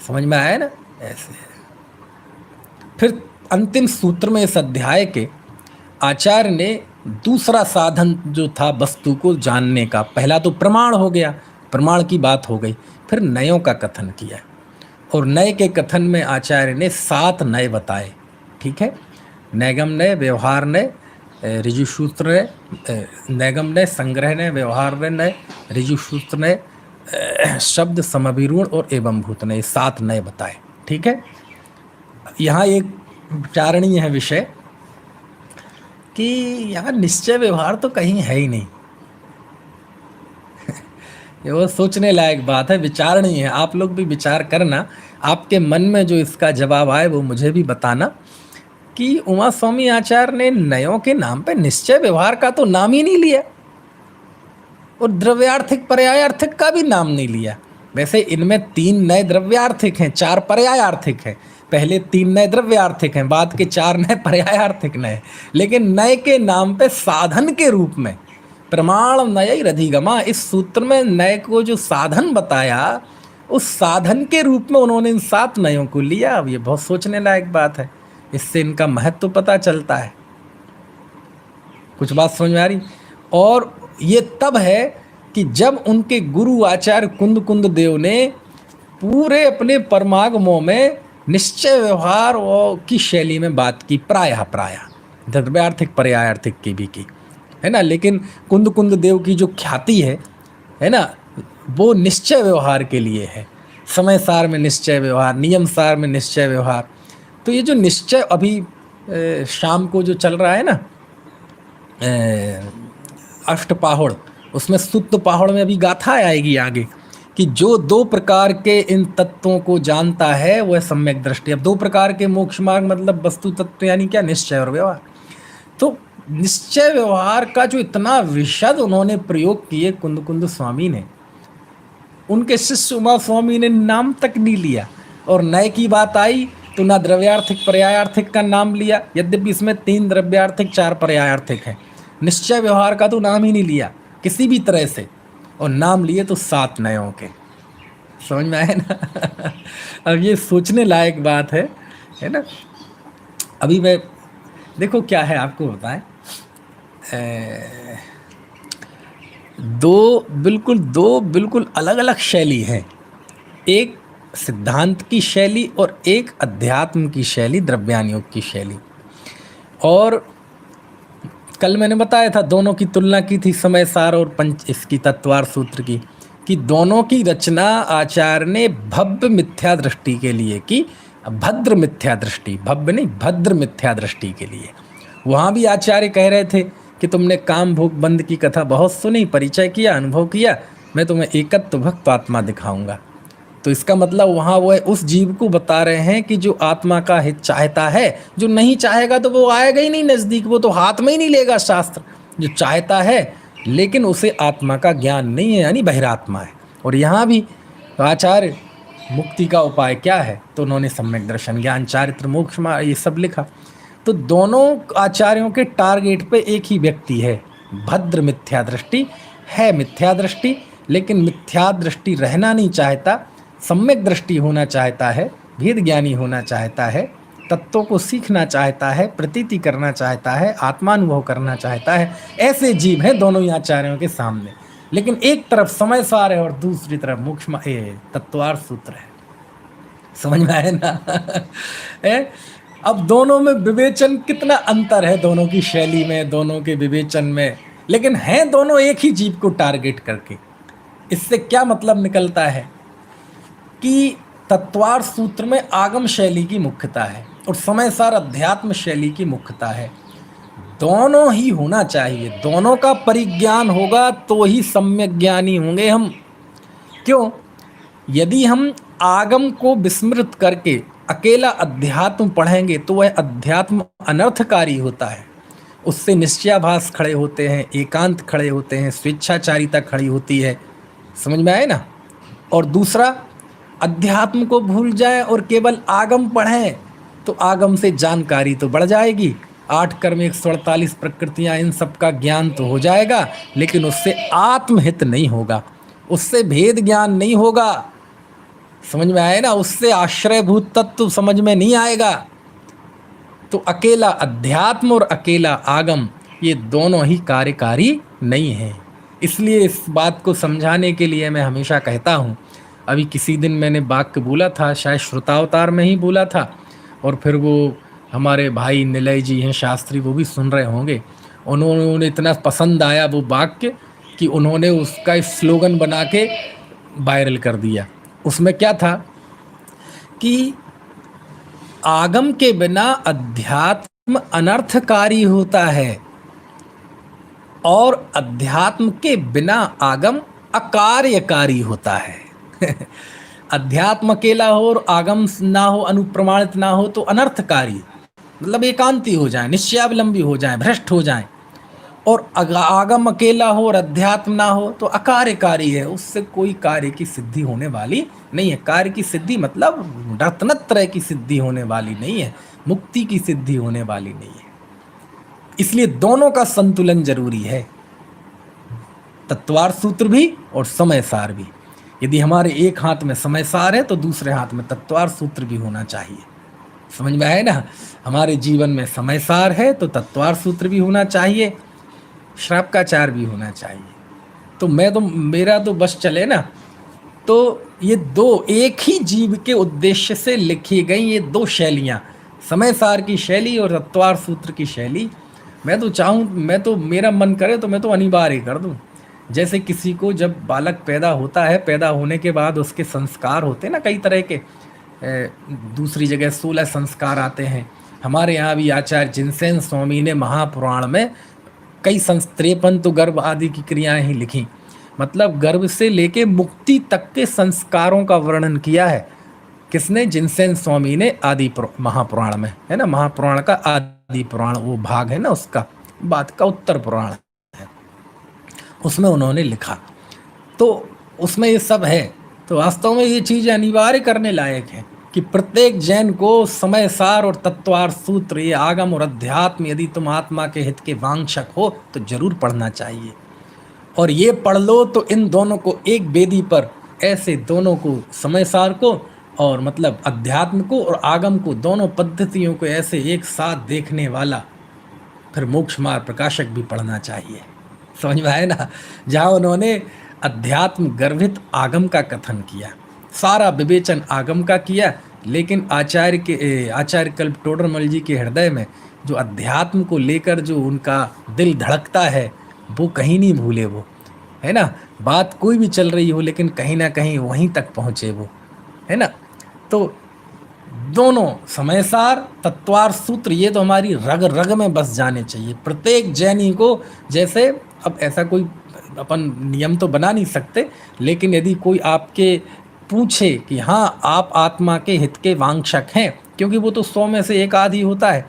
समझ में आया ना? ऐसे है। फिर अंतिम सूत्र में इस अध्याय के आचार्य ने दूसरा साधन जो था वस्तु को जानने का, पहला तो प्रमाण हो गया, प्रमाण की बात हो गई, फिर नयों का कथन किया। और नए के कथन में आचार्य ने 7 नए बताए, ठीक है? नैगम नय, व्यवहार नय, ऋजुसूत्र नय, नैगम नय, संग्रह नय, व्यवहार नय, ऋजुसूत्र नय, शब्द समभिरूढ़ और एवं भूत नय, 7 नए बताए, ठीक है? यहाँ एक विचारणीय है विषय कि यहाँ निश्चय व्यवहार तो कहीं है ही नहीं। ये वो सोचने लायक बात है, विचारणीय है। आप लोग भी विचार करना, आपके मन में जो इसका जवाब आए वो मुझे भी बताना कि उमा स्वामी आचार्य ने नयों के नाम पे निश्चय व्यवहार का तो नाम ही नहीं लिया, और द्रव्यार्थिक पर्यायार्थिक का भी नाम नहीं लिया। वैसे इनमें 3 नए द्रव्यार्थिक हैं, 4 पर्यायार्थिक हैं। पहले 3 नए द्रव्यार्थिक हैं, बाद के 4 नए पर्यायार्थिक नए। लेकिन नए के नाम पे साधन के रूप में प्रमाण नय रधिगमा, इस सूत्र में नए को जो साधन बताया, उस साधन के रूप में उन्होंने इन 7 नयों को लिया। अब ये बहुत सोचने लायक बात है, इससे इनका महत्व पता चलता है। कुछ बात समझ में आ रही? और ये तब है कि जब उनके गुरु आचार्य कुंद कुंद देव ने पूरे अपने परमागमों में निश्चय व्यवहार की शैली में बात की, प्रायः द्रव्यार्थिक पर्यायार्थिक की भी की, है ना? लेकिन कुंद कुंद देव की जो ख्याति है ना, वो निश्चय व्यवहार के लिए है। समय सार में निश्चय व्यवहार, नियम सार में निश्चय व्यवहार, तो ये जो निश्चय अभी शाम को जो चल रहा है ना अष्टपाहुड़, उसमें सुप्त पाहुड़ में अभी गाथा आएगी आगे कि जो दो प्रकार के इन तत्वों को जानता है वह सम्यक दृष्टि। अब दो प्रकार के मोक्ष मार्ग मतलब वस्तु तत्व यानी क्या, निश्चय और व्यवहार। तो निश्चय व्यवहार का जो इतना विशद उन्होंने प्रयोग किए कुंद स्वामी ने, उनके शिष्य उमा स्वामी ने नाम तक नहीं लिया। और नए की बात आई तो ना द्रव्यार्थिक पर्यायार्थिक का नाम लिया, यद्यपि इसमें 3 द्रव्यार्थिक 4 पर्यायार्थिक है। निश्चय व्यवहार का तो नाम ही नहीं लिया किसी भी तरह से, और नाम लिए तो 7 नयों के। समझ में आए ना? अब ये सोचने लायक बात है ना। अभी मैं देखो क्या है आपको बताएं, दो बिल्कुल अलग अलग शैली है। एक सिद्धांत की शैली और एक अध्यात्म की शैली, द्रव्यान योग की शैली। और कल मैंने बताया था, दोनों की तुलना की थी समय सार और पंच इसकी तत्वार सूत्र की, कि दोनों की रचना आचार्य ने भव्य मिथ्या दृष्टि के लिए की, भद्र मिथ्या दृष्टि, भव्य नहीं भद्र मिथ्या दृष्टि के लिए। वहाँ भी आचार्य कह रहे थे कि तुमने काम भोग बंद की कथा बहुत सुनी, परिचय किया, अनुभव किया, मैं तुम्हें एकत्व भक्त आत्मा दिखाऊंगा। तो इसका मतलब वहाँ वो उस जीव को बता रहे हैं कि जो आत्मा का हित चाहता है, जो नहीं चाहेगा तो वो आएगा ही नहीं नज़दीक, वो तो हाथ में ही नहीं लेगा शास्त्र। जो चाहता है लेकिन उसे आत्मा का ज्ञान नहीं है, यानी बहिरात्मा है। और यहाँ भी आचार्य मुक्ति का उपाय क्या है, तो उन्होंने सम्यक दर्शन, ज्ञान, चारित्र, मोक्ष ये सब लिखा। तो दोनों आचार्यों के टारगेट पे एक ही व्यक्ति है, भद्र मिथ्या दृष्टि है। मिथ्या दृष्टि, लेकिन मिथ्या दृष्टि रहना नहीं चाहता, सम्यक दृष्टि होना चाहता है, भेद ज्ञानी होना चाहता है, तत्वों को सीखना चाहता है, प्रतीति करना चाहता है, आत्मानुभव करना चाहता है। ऐसे जीव हैं दोनों ही आचार्यों के सामने। लेकिन एक तरफ समय सार है और दूसरी तरफ मोक्ष तत्वार सूत्र है। समझ में आए ना? अब दोनों में विवेचन कितना अंतर है, दोनों की शैली में, दोनों के विवेचन में, लेकिन हैं दोनों एक ही जीव को टारगेट करके। इससे क्या मतलब निकलता है कि तत्वार सूत्र में आगम शैली की मुख्यता है और समय सार अध्यात्म शैली की मुख्यता है। दोनों ही होना चाहिए, दोनों का परिज्ञान होगा तो ही सम्यक ज्ञानी होंगे हम। क्यों? यदि हम आगम को विस्मृत करके अकेला अध्यात्म पढ़ेंगे तो वह अध्यात्म अनर्थकारी होता है। उससे निश्चयाभास खड़े होते हैं, एकांत खड़े होते हैं, स्वेच्छाचारिता खड़ी होती है। समझ में आए ना? और दूसरा, अध्यात्म को भूल जाएं और केवल आगम पढ़ें तो आगम से जानकारी तो बढ़ जाएगी, 8 कर्म 148 प्रकृतियां, इन सब का ज्ञान तो हो जाएगा, लेकिन उससे आत्महित नहीं होगा, उससे भेद ज्ञान नहीं होगा। समझ में आए ना? उससे आश्रयभूत तत्व समझ में नहीं आएगा। तो अकेला अध्यात्म और अकेला आगम, ये दोनों ही कार्यकारी नहीं है। इसलिए इस बात को समझाने के लिए मैं हमेशा कहता हूँ, अभी किसी दिन मैंने वाक्य बोला था, शायद श्रोतावतार में ही बोला था, और फिर वो हमारे भाई निलय जी हैं शास्त्री, वो भी सुन रहे होंगे, उन्होंने इतना पसंद आया वो वाक्य कि उन्होंने उसका स्लोगन बना के वायरल कर दिया। उसमें क्या था कि आगम के बिना अध्यात्म अनर्थकारी होता है और अध्यात्म के बिना आगम अकार्यकारी होता है। अध्यात्म अकेला हो और आगम ना हो, अनुप्रमाणित ना हो तो अनर्थकारी, मतलब एकांती हो जाए, निश्चयावलंबी हो जाए, भ्रष्ट हो जाए। और आगम अकेला हो और अध्यात्म ना हो तो अकार्यकारी है, उससे कोई कार्य की सिद्धि होने वाली नहीं है। कार्य की सिद्धि मतलब रत्नत्रय की सिद्धि होने वाली नहीं है, मुक्ति की सिद्धि होने वाली नहीं है। इसलिए दोनों का संतुलन जरूरी है, तत्वार सूत्र भी और समय सार भी। यदि हमारे एक हाथ में समय सार है तो दूसरे हाथ में तत्वार सूत्र भी होना चाहिए। समझ में आए ना? हमारे जीवन में समय सार है तो तत्वार सूत्र भी होना चाहिए, श्रावकाचार भी होना चाहिए। तो मेरा तो बस चले ना। तो ये दो एक ही जीव के उद्देश्य से लिखी गई ये दो शैलियाँ, समय सार की शैली और तत्वार सूत्र की शैली, मैं तो मेरा मन करे तो मैं तो अनिवार्य कर दूं। जैसे किसी को जब बालक पैदा होता है, पैदा होने के बाद उसके संस्कार होते हैं ना कई तरह के, दूसरी जगह 16 संस्कार आते हैं। हमारे यहाँ भी आचार्य जिनसेन स्वामी ने महापुराण में कई 53 तो गर्भ आदि की क्रियाएं ही लिखी, मतलब गर्भ से लेके मुक्ति तक के संस्कारों का वर्णन किया है। किसने? जिनसेन स्वामी ने आदि महापुराण में, है ना। महापुराण का आदि पुराण वो भाग है ना, उसका बाद का उत्तर पुराण है, उसमें उन्होंने लिखा। तो उसमें ये सब है। तो वास्तव में ये चीज़ अनिवार्य करने लायक है कि प्रत्येक जैन को समय सार और तत्वार सूत्र, ये आगम और अध्यात्म, यदि तुम आत्मा के हित के वांछक हो तो जरूर पढ़ना चाहिए। और ये पढ़ लो तो इन दोनों को एक वेदी पर, ऐसे दोनों को, समय सार को और मतलब अध्यात्म को और आगम को, दोनों पद्धतियों को ऐसे एक साथ देखने वाला फिर मोक्ष मार्ग प्रकाशक भी पढ़ना चाहिए। समझ में आए ना? जहाँ उन्होंने अध्यात्म गर्भित आगम का कथन किया, सारा विवेचन आगम का किया, लेकिन आचार्य कल्प टोडरमल जी के हृदय में जो अध्यात्म को लेकर जो उनका दिल धड़कता है वो कहीं नहीं भूले वो, है ना। बात कोई भी चल रही हो लेकिन कहीं ना कहीं वहीं तक पहुँचे वो, है ना। तो दोनों समय सार तत्वार सूत्र ये तो हमारी रग रग में बस जाने चाहिए प्रत्येक जैनी को। जैसे अब ऐसा कोई अपन नियम तो बना नहीं सकते, लेकिन यदि कोई आपके पूछे कि हाँ आप आत्मा के हित के वांछक हैं, क्योंकि वो तो 100 में से एक आध ही होता है,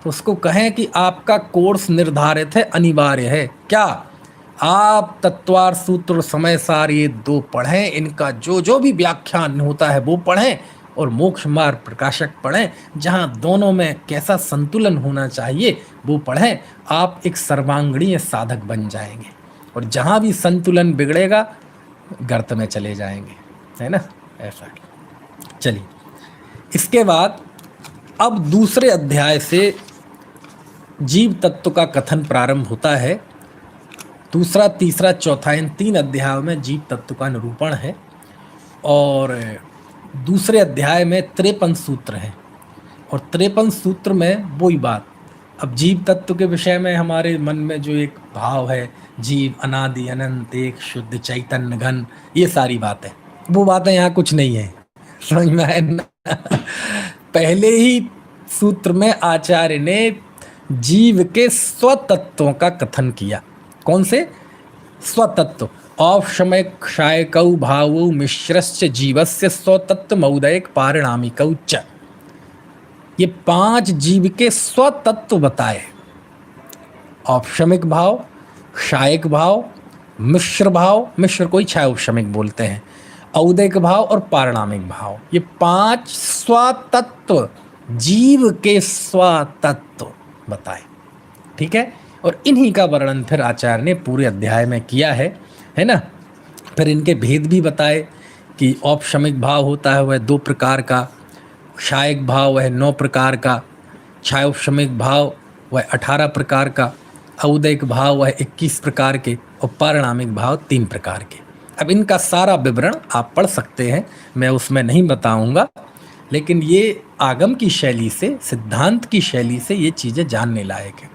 तो उसको कहें कि आपका कोर्स निर्धारित है, अनिवार्य है क्या, आप तत्वार सूत्र समय सार ये 2 पढ़ें, इनका जो जो भी व्याख्यान होता है वो पढ़ें, और मोक्ष मार्ग प्रकाशक पढ़ें जहाँ दोनों में कैसा संतुलन होना चाहिए वो पढ़ें। आप एक सर्वांगीण साधक बन जाएंगे, और जहाँ भी संतुलन बिगड़ेगा गर्त में चले जाएंगे, है ना। ऐसा चलिए, इसके बाद अब दूसरे अध्याय से जीव तत्व का कथन प्रारंभ होता है। दूसरा, तीसरा, चौथा, इन 3 अध्यायों में जीव तत्व का निरूपण है। और दूसरे अध्याय में 53 सूत्र हैं, और 53 सूत्र में वही बात। अब जीव तत्व के विषय में हमारे मन में जो एक भाव है, जीव अनादि अनंत एक शुद्ध चैतन्य घन, ये सारी बातें, वो बातें यहाँ कुछ नहीं है, समझ में आए ना। पहले ही सूत्र में आचार्य ने जीव के स्वतत्वों का कथन किया। कौन से स्वतत्व? औपशमय क्षायकौ भावौ मिश्रश्च जीवस्य स्वतत्व मौदयक पारिणामिकौ च। ये 5 जीव के स्वतत्व बताए। औपशमिक भाव, क्षायक भाव, मिश्र भाव, मिश्र को ही क्षायोपशमिक बोलते हैं, औदयिक भाव और पारिणामिक भाव, ये 5 स्वतत्व, जीव के स्वतत्व बताए। ठीक है, और इन्हीं का वर्णन फिर आचार्य ने पूरे अध्याय में किया है ना। फिर इनके भेद भी बताए कि औपशमिक भाव होता है वह 2 प्रकार का, क्षायक भाव वह 9 प्रकार का, क्षायोपशमिक भाव वह 18 प्रकार का, औदयिक भाव वह 21 प्रकार के, और पारिणामिक भाव 3 प्रकार के। अब इनका सारा विवरण आप पढ़ सकते हैं, मैं उसमें नहीं बताऊंगा, लेकिन ये आगम की शैली से, सिद्धांत की शैली से ये चीज़ें जानने लायक है।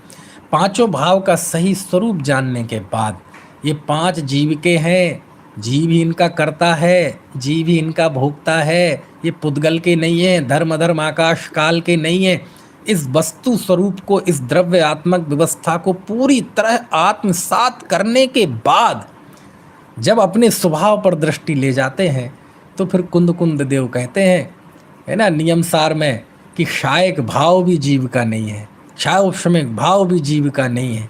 5 भाव का सही स्वरूप जानने के बाद, ये 5 जीव के हैं, जीव ही इनका करता है, जीव ही इनका भोगता है, ये पुद्गल के नहीं है, धर्म अधर्म आकाश काल के नहीं है। इस वस्तु स्वरूप को, इस द्रव्यात्मक व्यवस्था को पूरी तरह आत्मसात करने के बाद जब अपने स्वभाव पर दृष्टि ले जाते हैं तो फिर कुंद कुंद देव कहते हैं, है ना, नियम सार में, कि क्षायक भाव भी जीव का नहीं है, क्षायोपशमिक भाव भी जीव का नहीं है।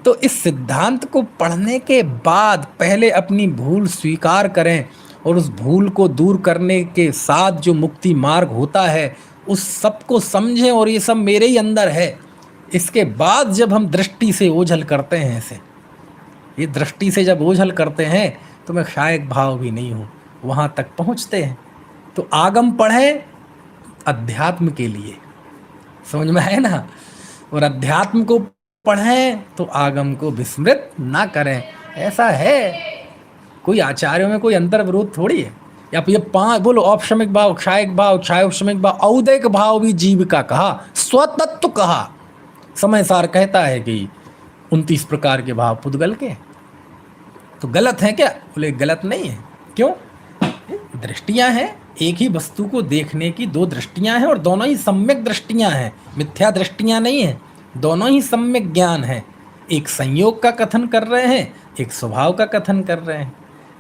तो इस सिद्धांत को पढ़ने के बाद पहले अपनी भूल स्वीकार करें, और उस भूल को दूर करने के साथ जो मुक्ति मार्ग होता है उस सब को समझें, और ये सब मेरे ही अंदर है। इसके बाद जब हम दृष्टि से ओझल करते हैं, ऐसे ये दृष्टि से जब ओझल करते हैं तो मैं क्षायक भाव भी नहीं हूँ, वहाँ तक पहुँचते हैं। तो आगम पढ़ें अध्यात्म के लिए, समझ में है ना, और अध्यात्म को पढ़ें तो आगम को विस्मृत ना करें। ऐसा है, कोई आचार्यों में कोई अंतर विरोध थोड़ी है। या ये 5 बोलो, औपशमिक भाव, क्षायक भाव, क्षायोपशमिक भाव, औदयिक भाव भी जीव का कहा, स्वतत्व कहा। समय सार कहता है कि 29 प्रकार के भाव पुद्गल के, तो गलत है क्या? बोले गलत नहीं है। क्यों? दृष्टियां हैं, एक ही वस्तु को देखने की दो दृष्टियां हैं और दोनों ही सम्यक दृष्टियां हैं, मिथ्या दृष्टियां नहीं हैं, दोनों ही सम्यक ज्ञान है। एक संयोग का कथन कर रहे हैं, एक स्वभाव का कथन कर रहे हैं,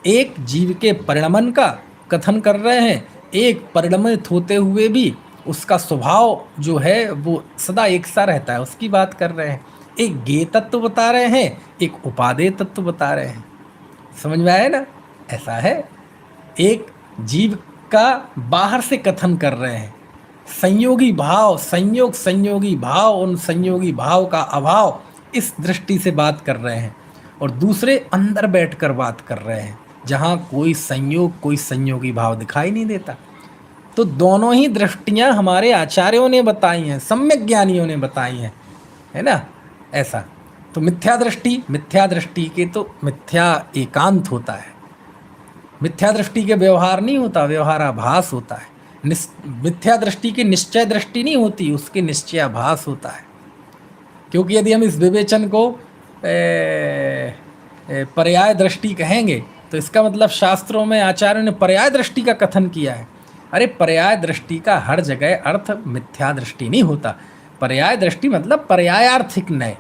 एक जीव के परिणमन का कथन कर रहे हैं, एक परिणमित होते हुए भी उसका स्वभाव जो है वो सदा एक सा रहता है उसकी बात कर रहे हैं। एक ज्ञेय तत्व बता रहे हैं, एक उपादेय तत्व बता रहे हैं। समझ में आया ना? ऐसा है। एक जीव का बाहर से कथन कर रहे हैं, संयोगी भाव, संयोगी भाव, उन संयोगी भाव का अभाव, इस दृष्टि से बात कर रहे हैं। और दूसरे अंदर बैठकर बात कर रहे हैं जहाँ कोई संयोग, कोई संयोगी भाव दिखाई नहीं देता। तो दोनों ही दृष्टियां हमारे आचार्यों ने बताई हैं, सम्यक ज्ञानियों ने बताई हैं, है ना? ऐसा। तो मिथ्या दृष्टि के तो मिथ्या एकांत होता है, मिथ्या दृष्टि के व्यवहार नहीं होता, व्यवहाराभास होता है। मिथ्या दृष्टि की निश्चय दृष्टि नहीं होती, उसके निश्चयाभास होता है। क्योंकि यदि हम इस विवेचन को पर्याय दृष्टि कहेंगे तो इसका मतलब शास्त्रों में आचार्यों ने पर्याय दृष्टि का कथन किया है। अरे पर्याय दृष्टि का हर जगह अर्थ मिथ्या दृष्टि नहीं होता। पर्याय दृष्टि मतलब पर्यायार्थिक नय,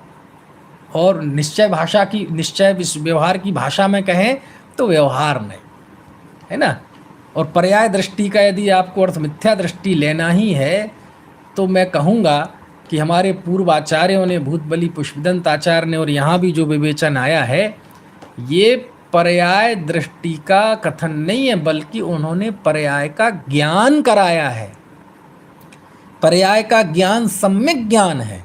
और निश्चय भाषा की, निश्चय व्यवहार की भाषा में कहें तो व्यवहार नय, है ना? और पर्याय दृष्टि का यदि आपको अर्थ मिथ्या दृष्टि लेना ही है तो मैं कहूँगा कि हमारे पूर्वाचार्यों ने, भूतबली पुष्पदंत आचार्य ने, और यहाँ भी जो विवेचन आया है, ये पर्याय दृष्टि का कथन नहीं है, बल्कि उन्होंने पर्याय का ज्ञान कराया है। पर्याय का ज्ञान सम्यक ज्ञान है,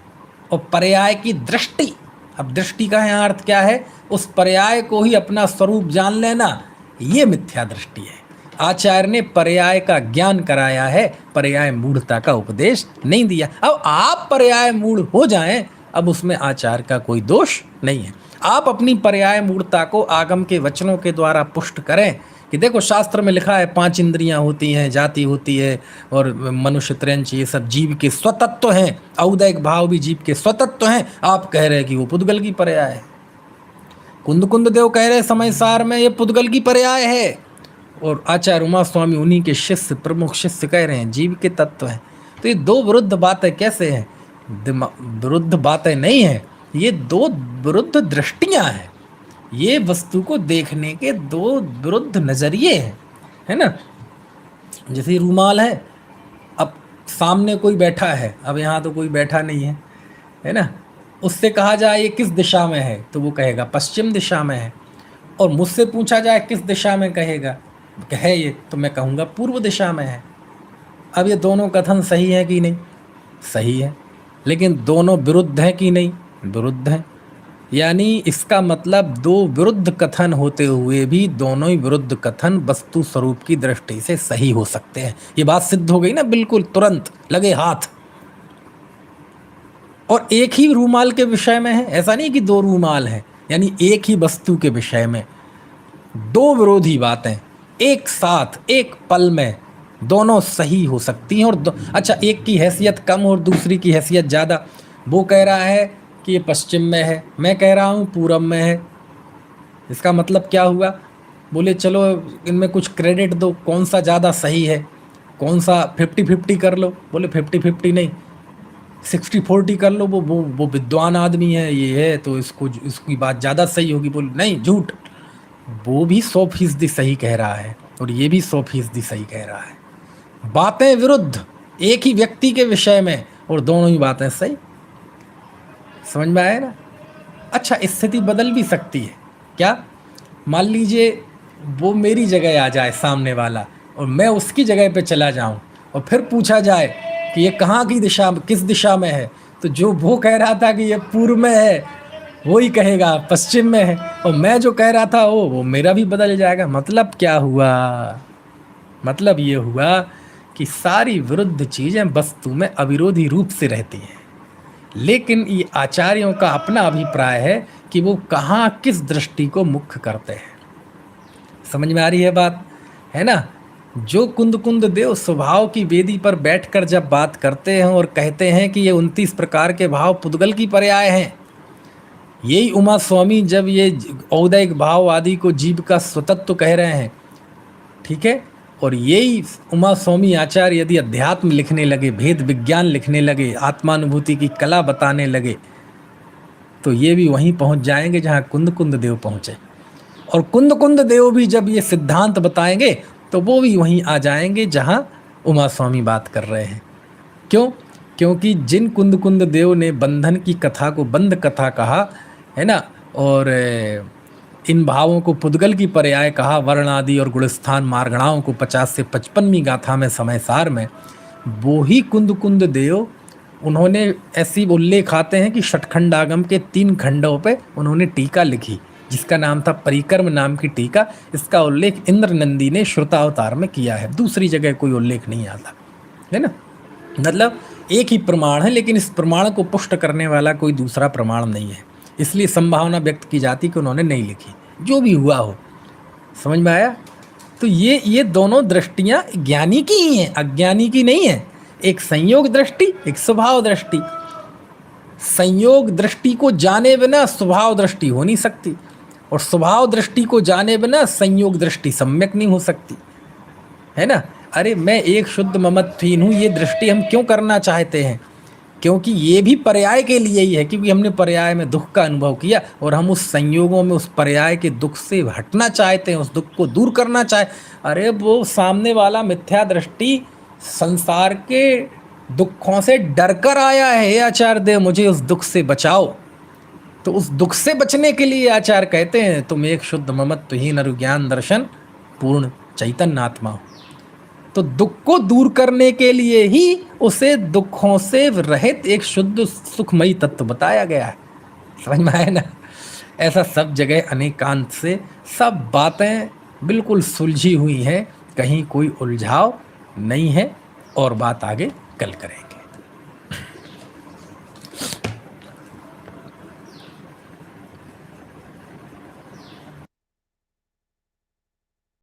और पर्याय की दृष्टि, अब दृष्टि का यहाँ अर्थ क्या है? उस पर्याय को ही अपना स्वरूप जान लेना, ये मिथ्या दृष्टि है। आचार्य ने पर्याय का ज्ञान कराया है, पर्याय मूढ़ता का उपदेश नहीं दिया। अब आप पर्याय मूढ़ हो जाएं, अब उसमें आचार्य का कोई दोष नहीं है। आप अपनी पर्याय मूढ़ता को आगम के वचनों के द्वारा पुष्ट करें कि देखो शास्त्र में लिखा है 5 इंद्रियां होती हैं, जाति होती है, और मनुष्य, त्रयंच, ये सब जीव के स्वतत्व हैं, औदैहिक भाव भी जीव के स्वतत्व हैं। आप कह रहे हैं कि वो पुद्गल की पर्याय है। कुंद देव कह रहे समय सार में ये पुद्गल की पर्याय है, और आचार्य उमा स्वामी उन्हीं के शिष्य, प्रमुख शिष्य कह रहे हैं जीव के तत्व हैं। तो ये दो विरुद्ध बातें कैसे हैं? विरुद्ध बातें नहीं है, ये दो विरुद्ध दृष्टियां हैं, ये वस्तु को देखने के दो विरुद्ध नजरिए हैं, है ना? जैसे रूमाल है, अब सामने कोई बैठा है, अब यहाँ तो कोई बैठा नहीं है, है ना? उससे कहा जाए ये किस दिशा में है, तो वो कहेगा पश्चिम दिशा में है। और मुझसे पूछा जाए किस दिशा में कहेगा है ये, तो मैं कहूँगा पूर्व दिशा में है। अब ये दोनों कथन सही है कि नहीं? सही है। लेकिन दोनों विरुद्ध हैं कि नहीं? विरुद्ध हैं। यानी इसका मतलब दो विरुद्ध कथन होते हुए भी दोनों ही विरुद्ध कथन वस्तु स्वरूप की दृष्टि से सही हो सकते हैं। ये बात सिद्ध हो गई ना, बिल्कुल तुरंत लगे हाथ। और एक ही रूमाल के विषय में है, ऐसा नहीं कि दो रूमाल हैं। यानी एक ही वस्तु के विषय में दो विरोधी बातें एक साथ एक पल में दोनों सही हो सकती हैं। और अच्छा, एक की हैसियत कम और दूसरी की हैसियत ज़्यादा। वो कह रहा है कि ये पश्चिम में है, मैं कह रहा हूँ पूरब में है। इसका मतलब क्या हुआ? बोले चलो इनमें कुछ क्रेडिट दो, कौन सा ज़्यादा सही है, कौन सा 50-50 कर लो। बोले 50-50 नहीं, 60-40 कर लो। वो विद्वान आदमी है, ये है, तो इसकी बात ज़्यादा सही होगी। बोले नहीं, झूठ, वो भी 100% सही कह रहा है और ये भी 100% सही कह रहा है। बातें विरुद्ध एक ही व्यक्ति के विषय में, और दोनों ही बातें सही। समझ में आया ना? अच्छा, स्थिति बदल भी सकती है क्या? मान लीजिए वो मेरी जगह आ जाए सामने वाला, और मैं उसकी जगह पे चला जाऊं, और फिर पूछा जाए कि ये कहाँ की दिशा, किस दिशा में है, तो जो वो कह रहा था कि ये पूर्व में है, वो ही कहेगा पश्चिम में है, और मैं जो कह रहा था वो मेरा भी बदल जाएगा। मतलब क्या हुआ? मतलब ये हुआ कि सारी विरुद्ध चीज़ें वस्तु में अविरोधी रूप से रहती हैं, लेकिन ये आचार्यों का अपना अभिप्राय है कि वो कहाँ किस दृष्टि को मुख्य करते हैं। समझ में आ रही है बात, है ना? जो कुंद देव स्वभाव की वेदी पर बैठकर जब बात करते हैं और कहते हैं कि ये 29 प्रकार के भाव पुद्गल की पर्याय हैं, यही उमा स्वामी जब ये औदैहिक भाव आदि को जीव का स्वतत्व कह रहे हैं, ठीक है, और यही उमा स्वामी आचार्य यदि अध्यात्म लिखने लगे, भेद विज्ञान लिखने लगे, आत्मानुभूति की कला बताने लगे, तो ये भी वहीं पहुंच जाएंगे जहां कुंद कुंद देव पहुंचे। और कुंद कुंद देव भी जब ये सिद्धांत बताएंगे तो वो भी वहीं आ जाएंगे जहां उमा स्वामी बात कर रहे हैं। क्यों? क्योंकि जिन कुंद कुंद देव ने बंधन की कथा को बंद कथा कहा है ना, और इन भावों को पुद्गल की पर्याय कहा, वर्ण आदि और गुणस्थान मार्गणाओं को 50 से 55वीं गाथा में समय सार में, वो ही कुंद कुंद देव उन्होंने ऐसी उल्लेख आते हैं कि षटखंडागम के 3 खंडों पे उन्होंने टीका लिखी जिसका नाम था परिक्रम नाम की टीका। इसका उल्लेख इंद्र नंदी ने श्रुतावतार में किया है, दूसरी जगह कोई उल्लेख नहीं आता है ना। मतलब एक ही प्रमाण है, लेकिन इस प्रमाण को पुष्ट करने वाला कोई दूसरा प्रमाण नहीं है, इसलिए संभावना व्यक्त की जाती कि उन्होंने नहीं लिखी। जो भी हुआ हो, समझ में आया? तो ये दोनों दृष्टियां ज्ञानी की ही हैं, अज्ञानी की नहीं है। एक संयोग दृष्टि, एक स्वभाव दृष्टि। संयोग दृष्टि को जाने बिना स्वभाव दृष्टि हो नहीं सकती, और स्वभाव दृष्टि को जाने बिना संयोग दृष्टि सम्यक नहीं हो सकती, है ना। अरे मैं एक शुद्ध ममत्वहीन हूँ, ये दृष्टि हम क्यों करना चाहते हैं? क्योंकि ये भी पर्याय के लिए ही है, क्योंकि हमने पर्याय में दुख का अनुभव किया और हम उस संयोगों में उस पर्याय के दुख से हटना चाहते हैं, उस दुख को दूर करना चाहे। अरे वो सामने वाला मिथ्या दृष्टि संसार के दुखों से डर कर आया है, आचार्य देव मुझे उस दुख से बचाओ। तो उस दुख से बचने के लिए आचार्य कहते हैं तुम एक शुद्ध ममत्वहीन अरुज्ञान दर्शन पूर्ण चैतन्य आत्मा हो। तो दुख को दूर करने के लिए ही उसे दुखों से रहित एक शुद्ध सुखमयी तत्व बताया गया है। समझ में आया ना? ऐसा सब जगह अनेकांत से सब बातें बिल्कुल सुलझी हुई हैं, कहीं कोई उलझाव नहीं है। और बात आगे कल करेंगे।